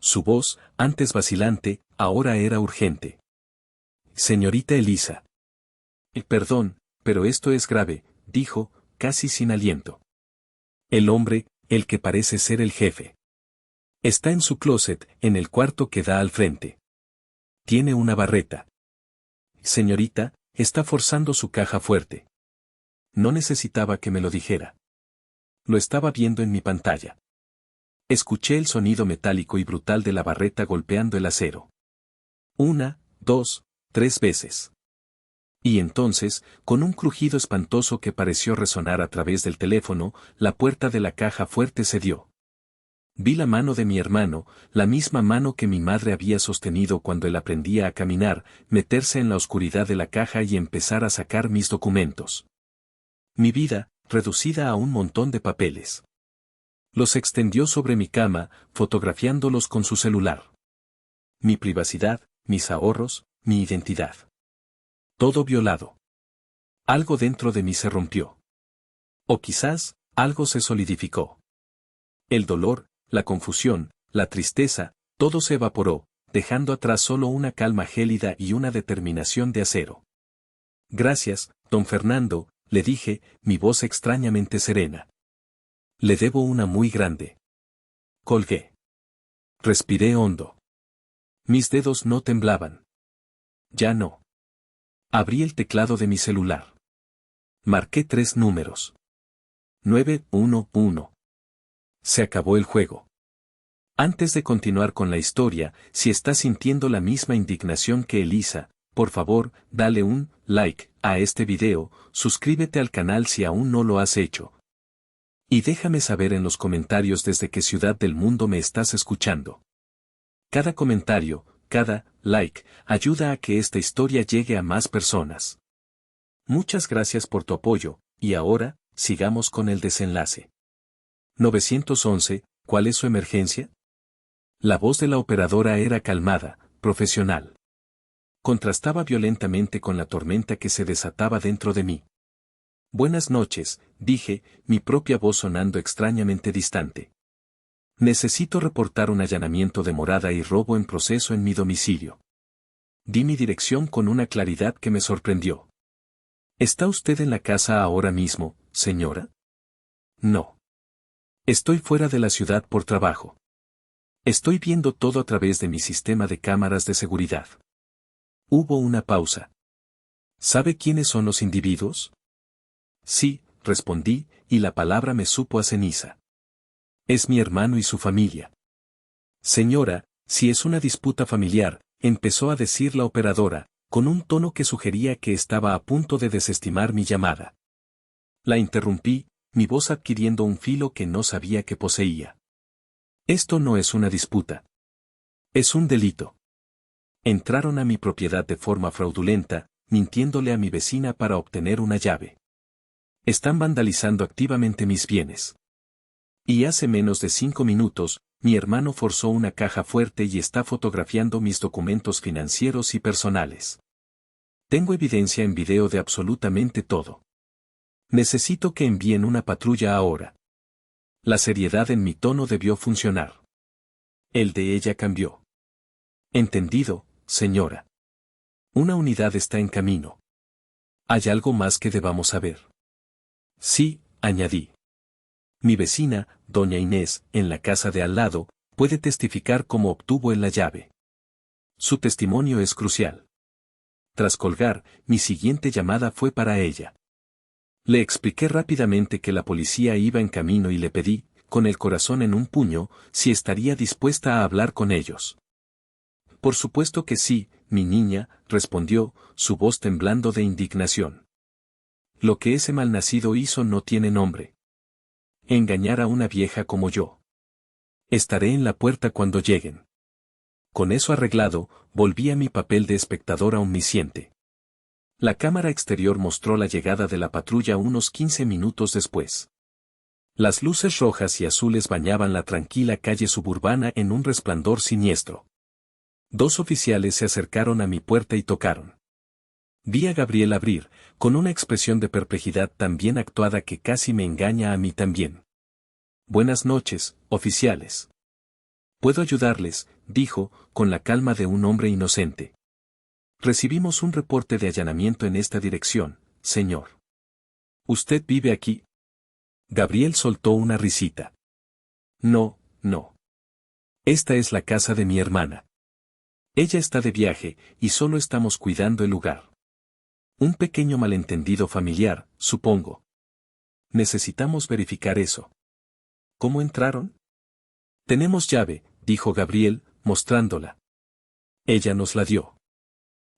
Su voz, antes vacilante, ahora era urgente. «Señorita Elisa». «Perdón, pero esto es grave», dijo, casi sin aliento. «El hombre, el que parece ser el jefe. Está en su closet, en el cuarto que da al frente. Tiene una barreta. Señorita, está forzando su caja fuerte». No necesitaba que me lo dijera. Lo estaba viendo en mi pantalla. Escuché el sonido metálico y brutal de la barreta golpeando el acero. 1, 2, 3 veces. Y entonces, con un crujido espantoso que pareció resonar a través del teléfono, la puerta de la caja fuerte cedió. Vi la mano de mi hermano, la misma mano que mi madre había sostenido cuando él aprendía a caminar, meterse en la oscuridad de la caja y empezar a sacar mis documentos. Mi vida, reducida a un montón de papeles. Los extendió sobre mi cama, fotografiándolos con su celular. Mi privacidad, mis ahorros, mi identidad. Todo violado. Algo dentro de mí se rompió. O quizás, algo se solidificó. El dolor, la confusión, la tristeza, todo se evaporó, dejando atrás solo una calma gélida y una determinación de acero. «Gracias, don Fernando», le dije, mi voz extrañamente serena. «Le debo una muy grande». Colgué. Respiré hondo. Mis dedos no temblaban. Ya no. Abrí el teclado de mi celular. Marqué 3 números. 911. Se acabó el juego. Antes de continuar con la historia, si estás sintiendo la misma indignación que Elisa, por favor, dale un like a este video, suscríbete al canal si aún no lo has hecho. Y déjame saber en los comentarios desde qué ciudad del mundo me estás escuchando. Cada comentario, cada like, ayuda a que esta historia llegue a más personas. Muchas gracias por tu apoyo, y ahora, sigamos con el desenlace. 911, ¿cuál es su emergencia? La voz de la operadora era calmada, profesional. Contrastaba violentamente con la tormenta que se desataba dentro de mí. «Buenas noches», dije, mi propia voz sonando extrañamente distante. «Necesito reportar un allanamiento de morada y robo en proceso en mi domicilio». Di mi dirección con una claridad que me sorprendió. «¿Está usted en la casa ahora mismo, señora?» «No. Estoy fuera de la ciudad por trabajo. Estoy viendo todo a través de mi sistema de cámaras de seguridad». Hubo una pausa. «¿Sabe quiénes son los individuos?» «Sí», respondí, y la palabra me supo a ceniza. «Es mi hermano y su familia». «Señora, si es una disputa familiar», empezó a decir la operadora, con un tono que sugería que estaba a punto de desestimar mi llamada. La interrumpí, mi voz adquiriendo un filo que no sabía que poseía. Esto no es una disputa. Es un delito. Entraron a mi propiedad de forma fraudulenta, mintiéndole a mi vecina para obtener una llave. Están vandalizando activamente mis bienes. Y hace menos de 5 minutos, mi hermano forzó una caja fuerte y está fotografiando mis documentos financieros y personales. Tengo evidencia en video de absolutamente todo. Necesito que envíen una patrulla ahora. La seriedad en mi tono debió funcionar. El de ella cambió. Entendido, señora. Una unidad está en camino. ¿Hay algo más que debamos saber? Sí, añadí. Mi vecina, doña Inés, en la casa de al lado, puede testificar cómo obtuvo la llave. Su testimonio es crucial. Tras colgar, mi siguiente llamada fue para ella. Le expliqué rápidamente que la policía iba en camino y le pedí, con el corazón en un puño, si estaría dispuesta a hablar con ellos. Por supuesto que sí, mi niña, respondió, su voz temblando de indignación. Lo que ese malnacido hizo no tiene nombre. Engañar a una vieja como yo. Estaré en la puerta cuando lleguen. Con eso arreglado, volví a mi papel de espectadora omnisciente. La cámara exterior mostró la llegada de la patrulla unos 15 minutos después. Las luces rojas y azules bañaban la tranquila calle suburbana en un resplandor siniestro. 2 oficiales se acercaron a mi puerta y tocaron. Vi a Gabriel abrir, con una expresión de perplejidad tan bien actuada que casi me engaña a mí también. Buenas noches, oficiales. ¿Puedo ayudarles?, dijo, con la calma de un hombre inocente. Recibimos un reporte de allanamiento en esta dirección, señor. ¿Usted vive aquí? Gabriel soltó una risita. No, no. Esta es la casa de mi hermana. Ella está de viaje, y solo estamos cuidando el lugar. Un pequeño malentendido familiar, supongo. Necesitamos verificar eso. ¿Cómo entraron? Tenemos llave, dijo Gabriel, mostrándola. Ella nos la dio.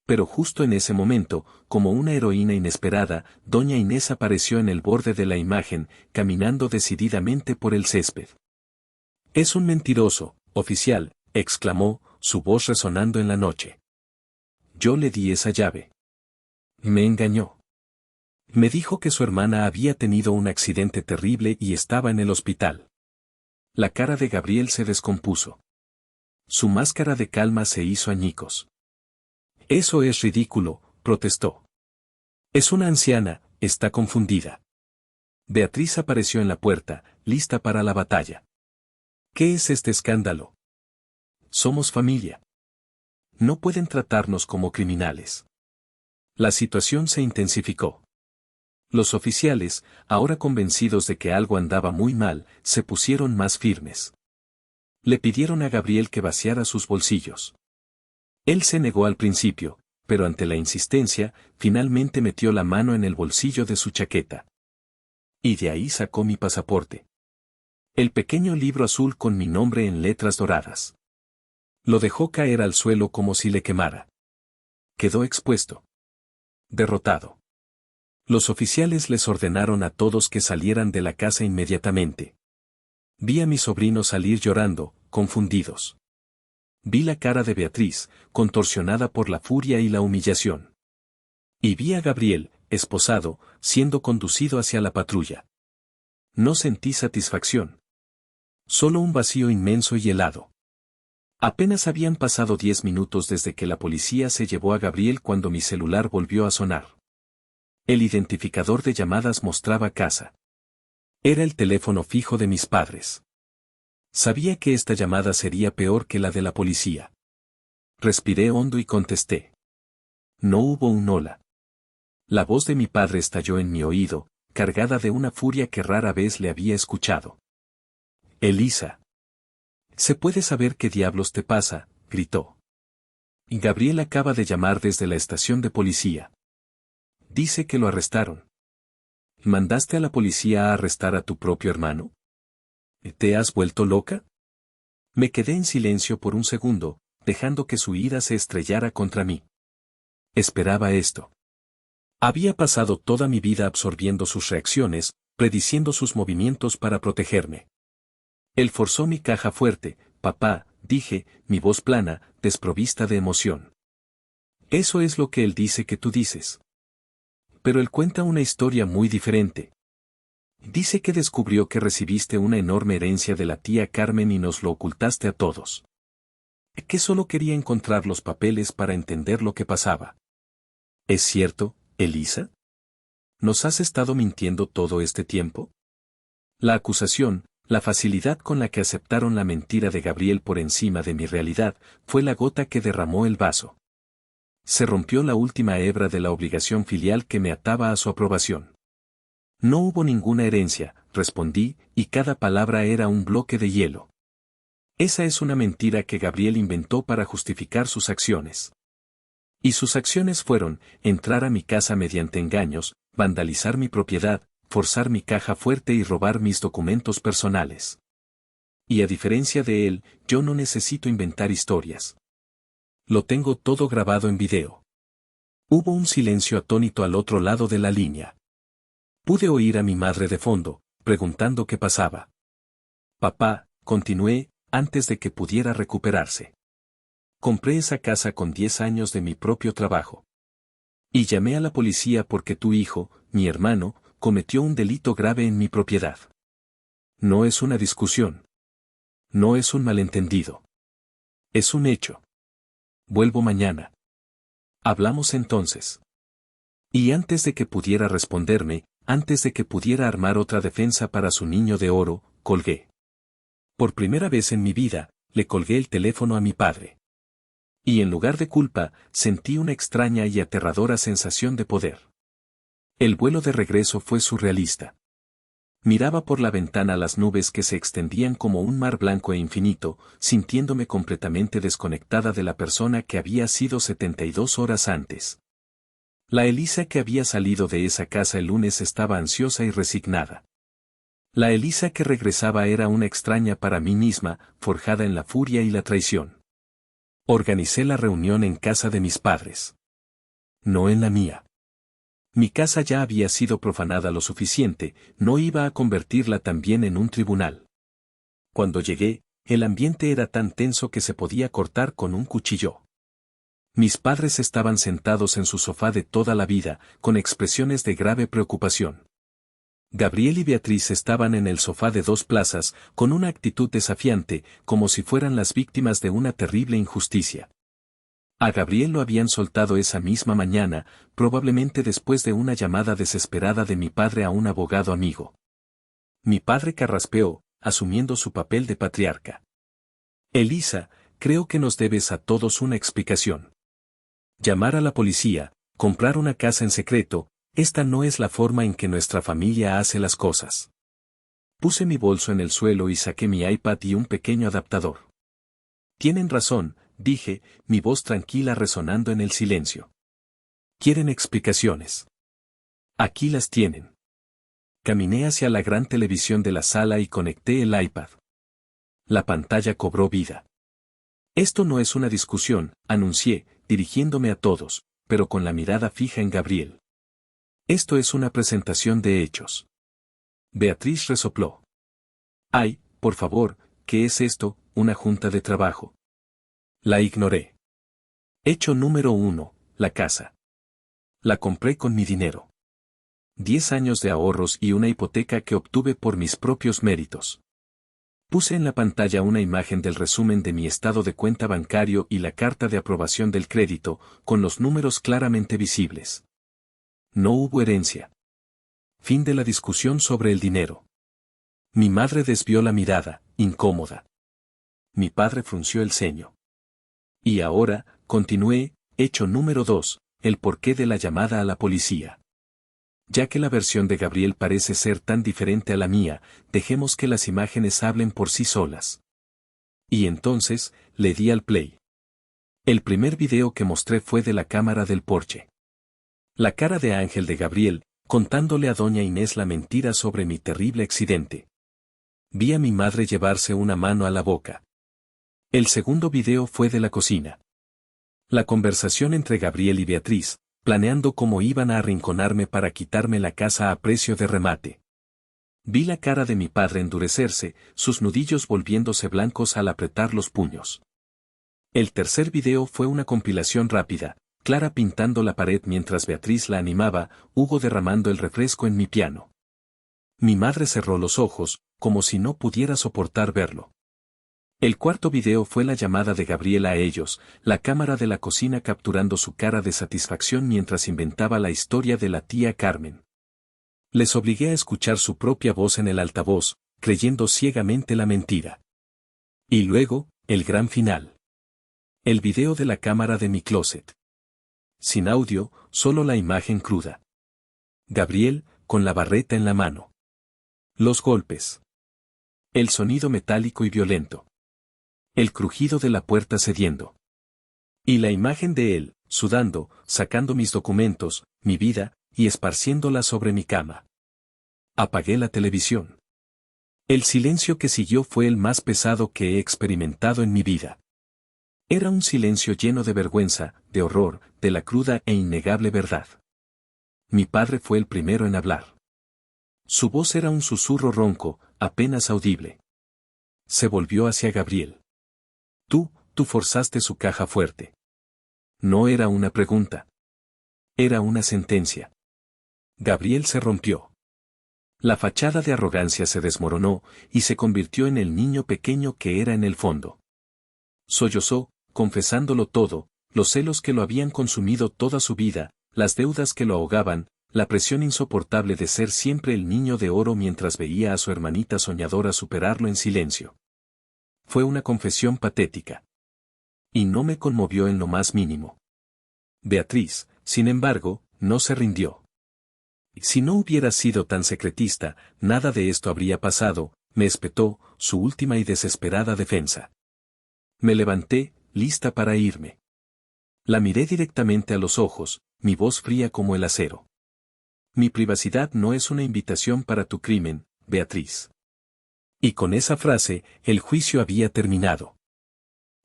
Pero justo en ese momento, como una heroína inesperada, doña Inés apareció en el borde de la imagen, caminando decididamente por el césped. Es un mentiroso, oficial, exclamó, su voz resonando en la noche. Yo le di esa llave. Me engañó. Me dijo que su hermana había tenido un accidente terrible y estaba en el hospital. La cara de Gabriel se descompuso. Su máscara de calma se hizo añicos. Eso es ridículo, protestó. Es una anciana, está confundida. Beatriz apareció en la puerta, lista para la batalla. ¿Qué es este escándalo? Somos familia. No pueden tratarnos como criminales. La situación se intensificó. Los oficiales, ahora convencidos de que algo andaba muy mal, se pusieron más firmes. Le pidieron a Gabriel que vaciara sus bolsillos. Él se negó al principio, pero ante la insistencia, finalmente metió la mano en el bolsillo de su chaqueta. Y de ahí sacó mi pasaporte. El pequeño libro azul con mi nombre en letras doradas. Lo dejó caer al suelo como si le quemara. Quedó expuesto. Derrotado. Los oficiales les ordenaron a todos que salieran de la casa inmediatamente. Vi a mi sobrino salir llorando, confundidos. Vi la cara de Beatriz, contorsionada por la furia y la humillación. Y vi a Gabriel, esposado, siendo conducido hacia la patrulla. No sentí satisfacción. Solo un vacío inmenso y helado. Apenas habían pasado 10 minutos desde que la policía se llevó a Gabriel cuando mi celular volvió a sonar. El identificador de llamadas mostraba casa. Era el teléfono fijo de mis padres. Sabía que esta llamada sería peor que la de la policía. Respiré hondo y contesté. No hubo un hola. La voz de mi padre estalló en mi oído, cargada de una furia que rara vez le había escuchado. Elisa. ¿Se puede saber qué diablos te pasa?, gritó. Y Gabriel acaba de llamar desde la estación de policía. Dice que lo arrestaron. ¿Mandaste a la policía a arrestar a tu propio hermano? ¿Te has vuelto loca? Me quedé en silencio por un segundo, dejando que su ira se estrellara contra mí. Esperaba esto. Había pasado toda mi vida absorbiendo sus reacciones, prediciendo sus movimientos para protegerme. Él forzó mi caja fuerte. Papá, dije, mi voz plana, desprovista de emoción. Eso es lo que él dice que tú dices. Pero él cuenta una historia muy diferente. Dice que descubrió que recibiste una enorme herencia de la tía Carmen y nos lo ocultaste a todos. Que solo quería encontrar los papeles para entender lo que pasaba. ¿Es cierto, Elisa? ¿Nos has estado mintiendo todo este tiempo? La acusación, la facilidad con la que aceptaron la mentira de Gabriel por encima de mi realidad, fue la gota que derramó el vaso. Se rompió la última hebra de la obligación filial que me ataba a su aprobación. No hubo ninguna herencia, respondí, y cada palabra era un bloque de hielo. Esa es una mentira que Gabriel inventó para justificar sus acciones. Y sus acciones fueron, entrar a mi casa mediante engaños, vandalizar mi propiedad, forzar mi caja fuerte y robar mis documentos personales. Y a diferencia de él, yo no necesito inventar historias. Lo tengo todo grabado en video. Hubo un silencio atónito al otro lado de la línea. Pude oír a mi madre de fondo, preguntando qué pasaba. Papá, continué, antes de que pudiera recuperarse. Compré esa casa con 10 años de mi propio trabajo. Y llamé a la policía porque tu hijo, mi hermano, cometió un delito grave en mi propiedad. No es una discusión. No es un malentendido. Es un hecho. Vuelvo mañana. Hablamos entonces. Y antes de que pudiera responderme, antes de que pudiera armar otra defensa para su niño de oro, colgué. Por primera vez en mi vida, le colgué el teléfono a mi padre. Y en lugar de culpa, sentí una extraña y aterradora sensación de poder. El vuelo de regreso fue surrealista. Miraba por la ventana las nubes que se extendían como un mar blanco e infinito, sintiéndome completamente desconectada de la persona que había sido 72 horas antes. La Elisa que había salido de esa casa el lunes estaba ansiosa y resignada. La Elisa que regresaba era una extraña para mí misma, forjada en la furia y la traición. Organicé la reunión en casa de mis padres. No en la mía. Mi casa ya había sido profanada lo suficiente, no iba a convertirla también en un tribunal. Cuando llegué, el ambiente era tan tenso que se podía cortar con un cuchillo. Mis padres estaban sentados en su sofá de toda la vida, con expresiones de grave preocupación. Gabriel y Beatriz estaban en el sofá de 2 plazas, con una actitud desafiante, como si fueran las víctimas de una terrible injusticia. A Gabriel lo habían soltado esa misma mañana, probablemente después de una llamada desesperada de mi padre a un abogado amigo. Mi padre carraspeó, asumiendo su papel de patriarca. Elisa, creo que nos debes a todos una explicación. Llamar a la policía, comprar una casa en secreto, esta no es la forma en que nuestra familia hace las cosas. Puse mi bolso en el suelo y saqué mi iPad y un pequeño adaptador. Tienen razón, dije, mi voz tranquila resonando en el silencio. ¿Quieren explicaciones? Aquí las tienen. Caminé hacia la gran televisión de la sala y conecté el iPad. La pantalla cobró vida. Esto no es una discusión, anuncié, dirigiéndome a todos, pero con la mirada fija en Gabriel. Esto es una presentación de hechos. Beatriz resopló. Ay, por favor, ¿qué es esto? ¿Una junta de trabajo? La ignoré. Hecho número 1, la casa. La compré con mi dinero. 10 años de ahorros y una hipoteca que obtuve por mis propios méritos. Puse en la pantalla una imagen del resumen de mi estado de cuenta bancario y la carta de aprobación del crédito, con los números claramente visibles. No hubo herencia. Fin de la discusión sobre el dinero. Mi madre desvió la mirada, incómoda. Mi padre frunció el ceño. Y ahora, continué, hecho número 2, el porqué de la llamada a la policía. Ya que la versión de Gabriel parece ser tan diferente a la mía, dejemos que las imágenes hablen por sí solas. Y entonces, le di al play. El primer video que mostré fue de la cámara del porche. La cara de ángel de Gabriel, contándole a doña Inés la mentira sobre mi terrible accidente. Vi a mi madre llevarse una mano a la boca. El segundo video fue de la cocina. La conversación entre Gabriel y Beatriz, planeando cómo iban a arrinconarme para quitarme la casa a precio de remate. Vi la cara de mi padre endurecerse, sus nudillos volviéndose blancos al apretar los puños. El tercer video fue una compilación rápida, Clara pintando la pared mientras Beatriz la animaba, Hugo derramando el refresco en mi piano. Mi madre cerró los ojos, como si no pudiera soportar verlo. El cuarto video fue la llamada de Gabriel a ellos, la cámara de la cocina capturando su cara de satisfacción mientras inventaba la historia de la tía Carmen. Les obligué a escuchar su propia voz en el altavoz, creyendo ciegamente la mentira. Y luego, el gran final. El video de la cámara de mi closet. Sin audio, solo la imagen cruda. Gabriel, con la barreta en la mano. Los golpes. El sonido metálico y violento. El crujido de la puerta cediendo. Y la imagen de él, sudando, sacando mis documentos, mi vida, y esparciéndola sobre mi cama. Apagué la televisión. El silencio que siguió fue el más pesado que he experimentado en mi vida. Era un silencio lleno de vergüenza, de horror, de la cruda e innegable verdad. Mi padre fue el primero en hablar. Su voz era un susurro ronco, apenas audible. Se volvió hacia Gabriel. Tú forzaste su caja fuerte. No era una pregunta. Era una sentencia. Gabriel se rompió. La fachada de arrogancia se desmoronó y se convirtió en el niño pequeño que era en el fondo. Sollozó, confesándolo todo, los celos que lo habían consumido toda su vida, las deudas que lo ahogaban, la presión insoportable de ser siempre el niño de oro mientras veía a su hermanita soñadora superarlo en silencio. Fue una confesión patética. Y no me conmovió en lo más mínimo. Beatriz, sin embargo, no se rindió. Si no hubiera sido tan secretista, nada de esto habría pasado, me espetó, su última y desesperada defensa. Me levanté, lista para irme. La miré directamente a los ojos, mi voz fría como el acero. Mi privacidad no es una invitación para tu crimen, Beatriz. Y con esa frase, el juicio había terminado.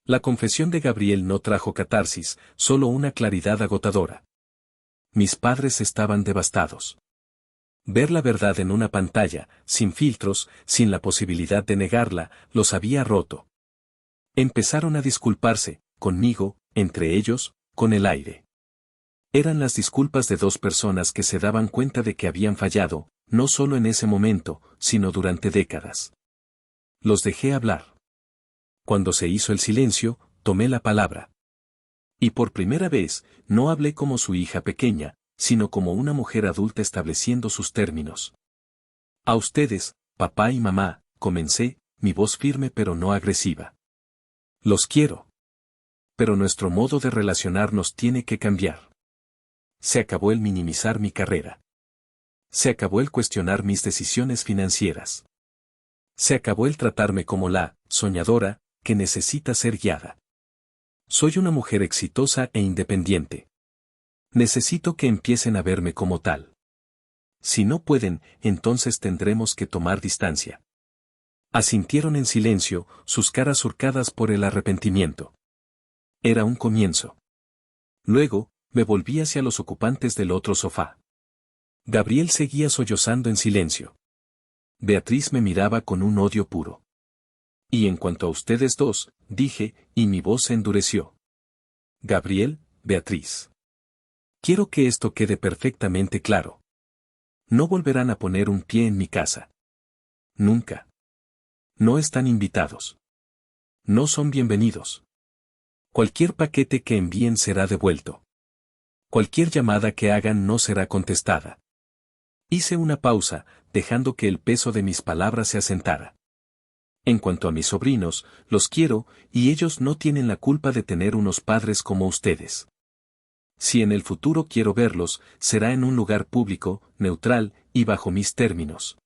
La confesión de Gabriel no trajo catarsis, solo una claridad agotadora. Mis padres estaban devastados. Ver la verdad en una pantalla, sin filtros, sin la posibilidad de negarla, los había roto. Empezaron a disculparse, conmigo, entre ellos, con el aire. Eran las disculpas de dos personas que se daban cuenta de que habían fallado, no solo en ese momento, sino durante décadas. Los dejé hablar. Cuando se hizo el silencio, tomé la palabra. Y por primera vez, no hablé como su hija pequeña, sino como una mujer adulta estableciendo sus términos. A ustedes, papá y mamá, comencé, mi voz firme pero no agresiva. Los quiero. Pero nuestro modo de relacionarnos tiene que cambiar. Se acabó el minimizar mi carrera. Se acabó el cuestionar mis decisiones financieras. Se acabó el tratarme como la soñadora que necesita ser guiada. Soy una mujer exitosa e independiente. Necesito que empiecen a verme como tal. Si no pueden, entonces tendremos que tomar distancia. Asintieron en silencio, sus caras surcadas por el arrepentimiento. Era un comienzo. Luego, me volví hacia los ocupantes del otro sofá. Gabriel seguía sollozando en silencio. Beatriz me miraba con un odio puro. Y en cuanto a ustedes dos, dije, y mi voz se endureció. Gabriel, Beatriz. Quiero que esto quede perfectamente claro. No volverán a poner un pie en mi casa. Nunca. No están invitados. No son bienvenidos. Cualquier paquete que envíen será devuelto. Cualquier llamada que hagan no será contestada. Hice una pausa, dejando que el peso de mis palabras se asentara. En cuanto a mis sobrinos, los quiero, y ellos no tienen la culpa de tener unos padres como ustedes. Si en el futuro quiero verlos, será en un lugar público, neutral, y bajo mis términos.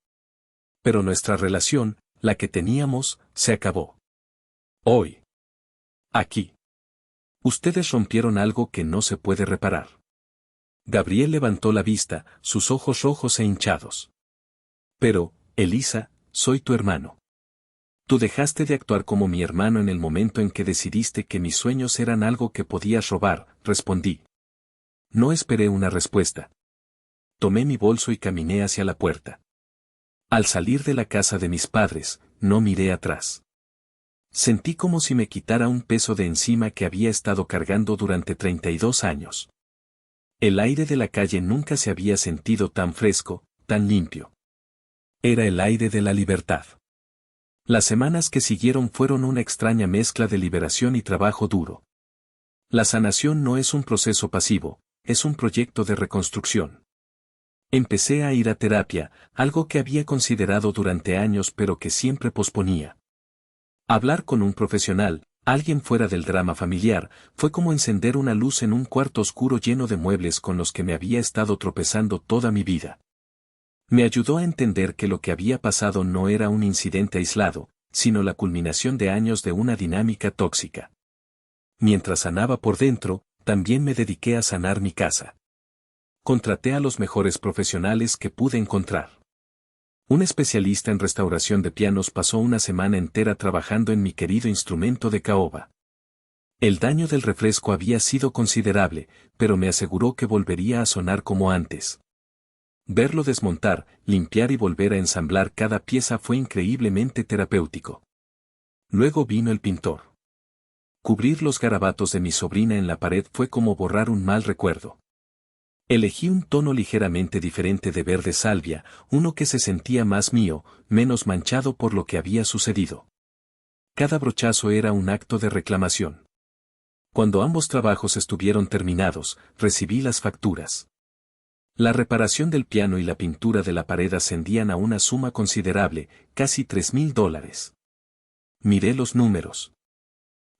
Pero nuestra relación, la que teníamos, se acabó. Hoy. Aquí. Ustedes rompieron algo que no se puede reparar. Gabriel levantó la vista, sus ojos rojos e hinchados. Pero, Elisa, soy tu hermano. Tú dejaste de actuar como mi hermano en el momento en que decidiste que mis sueños eran algo que podías robar, respondí. No esperé una respuesta. Tomé mi bolso y caminé hacia la puerta. Al salir de la casa de mis padres, no miré atrás. Sentí como si me quitara un peso de encima que había estado cargando durante 32 años. El aire de la calle nunca se había sentido tan fresco, tan limpio. Era el aire de la libertad. Las semanas que siguieron fueron una extraña mezcla de liberación y trabajo duro. La sanación no es un proceso pasivo, es un proyecto de reconstrucción. Empecé a ir a terapia, algo que había considerado durante años pero que siempre posponía. Hablar con un profesional, alguien fuera del drama familiar, fue como encender una luz en un cuarto oscuro lleno de muebles con los que me había estado tropezando toda mi vida. Me ayudó a entender que lo que había pasado no era un incidente aislado, sino la culminación de años de una dinámica tóxica. Mientras sanaba por dentro, también me dediqué a sanar mi casa. Contraté a los mejores profesionales que pude encontrar. Un especialista en restauración de pianos pasó una semana entera trabajando en mi querido instrumento de caoba. El daño del refresco había sido considerable, pero me aseguró que volvería a sonar como antes. Verlo desmontar, limpiar y volver a ensamblar cada pieza fue increíblemente terapéutico. Luego vino el pintor. Cubrir los garabatos de mi sobrina en la pared fue como borrar un mal recuerdo. Elegí un tono ligeramente diferente de verde salvia, uno que se sentía más mío, menos manchado por lo que había sucedido. Cada brochazo era un acto de reclamación. Cuando ambos trabajos estuvieron terminados, recibí las facturas. La reparación del piano y la pintura de la pared ascendían a una suma considerable, casi $3,000. Miré los números.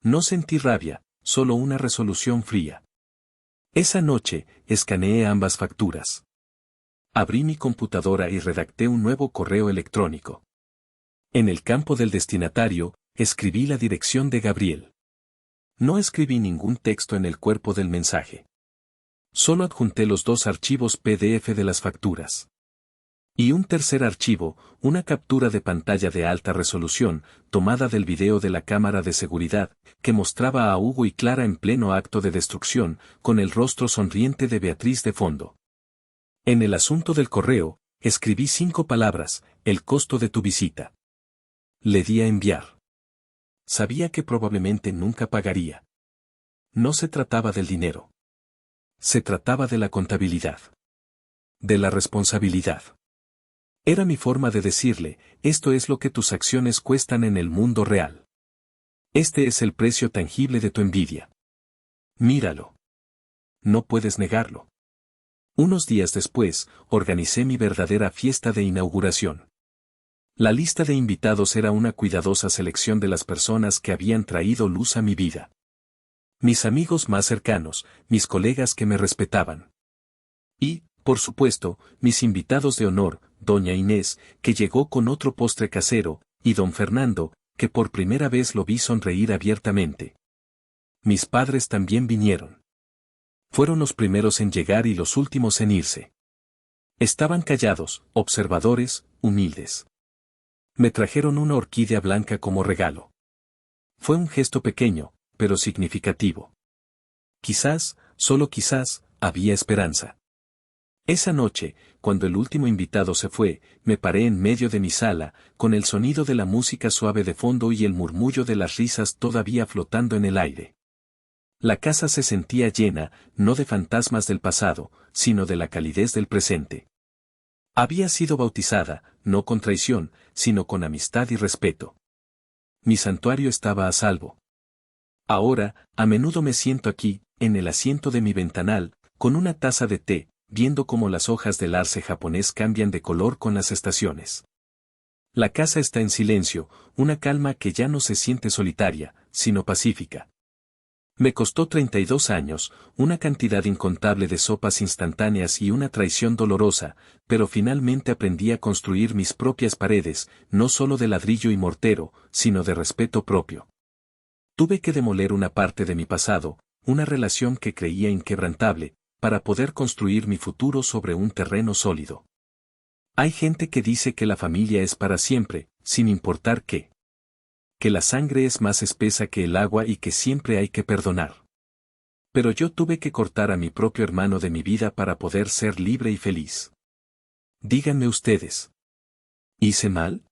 No sentí rabia, solo una resolución fría. Esa noche, escaneé ambas facturas. Abrí mi computadora y redacté un nuevo correo electrónico. En el campo del destinatario, escribí la dirección de Gabriel. No escribí ningún texto en el cuerpo del mensaje. Solo adjunté los 2 archivos PDF de las facturas. Y un tercer archivo, una captura de pantalla de alta resolución, tomada del video de la cámara de seguridad, que mostraba a Hugo y Clara en pleno acto de destrucción, con el rostro sonriente de Beatriz de fondo. En el asunto del correo, escribí 5 palabras, el costo de tu visita. Le di a enviar. Sabía que probablemente nunca pagaría. No se trataba del dinero. Se trataba de la contabilidad. De la responsabilidad. Era mi forma de decirle, esto es lo que tus acciones cuestan en el mundo real. Este es el precio tangible de tu envidia. Míralo. No puedes negarlo. Unos días después, organicé mi verdadera fiesta de inauguración. La lista de invitados era una cuidadosa selección de las personas que habían traído luz a mi vida. Mis amigos más cercanos, mis colegas que me respetaban. Y, por supuesto, mis invitados de honor, doña Inés, que llegó con otro postre casero, y don Fernando, que por primera vez lo vi sonreír abiertamente. Mis padres también vinieron. Fueron los primeros en llegar y los últimos en irse. Estaban callados, observadores, humildes. Me trajeron una orquídea blanca como regalo. Fue un gesto pequeño, pero significativo. Quizás, solo quizás, había esperanza. Esa noche, cuando el último invitado se fue, me paré en medio de mi sala, con el sonido de la música suave de fondo y el murmullo de las risas todavía flotando en el aire. La casa se sentía llena, no de fantasmas del pasado, sino de la calidez del presente. Había sido bautizada, no con traición, sino con amistad y respeto. Mi santuario estaba a salvo. Ahora, a menudo me siento aquí, en el asiento de mi ventanal, con una taza de té, viendo cómo las hojas del arce japonés cambian de color con las estaciones. La casa está en silencio, una calma que ya no se siente solitaria, sino pacífica. Me costó 32 años, una cantidad incontable de sopas instantáneas y una traición dolorosa, pero finalmente aprendí a construir mis propias paredes, no solo de ladrillo y mortero, sino de respeto propio. Tuve que demoler una parte de mi pasado, una relación que creía inquebrantable, para poder construir mi futuro sobre un terreno sólido. Hay gente que dice que la familia es para siempre, sin importar qué. Que la sangre es más espesa que el agua y que siempre hay que perdonar. Pero yo tuve que cortar a mi propio hermano de mi vida para poder ser libre y feliz. Díganme ustedes. ¿Hice mal?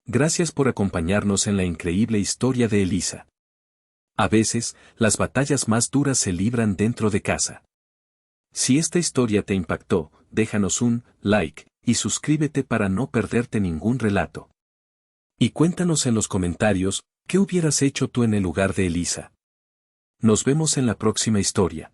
Gracias por acompañarnos en la increíble historia de Elisa. A veces, las batallas más duras se libran dentro de casa. Si esta historia te impactó, déjanos un like y suscríbete para no perderte ningún relato. Y cuéntanos en los comentarios, ¿qué hubieras hecho tú en el lugar de Elisa? Nos vemos en la próxima historia.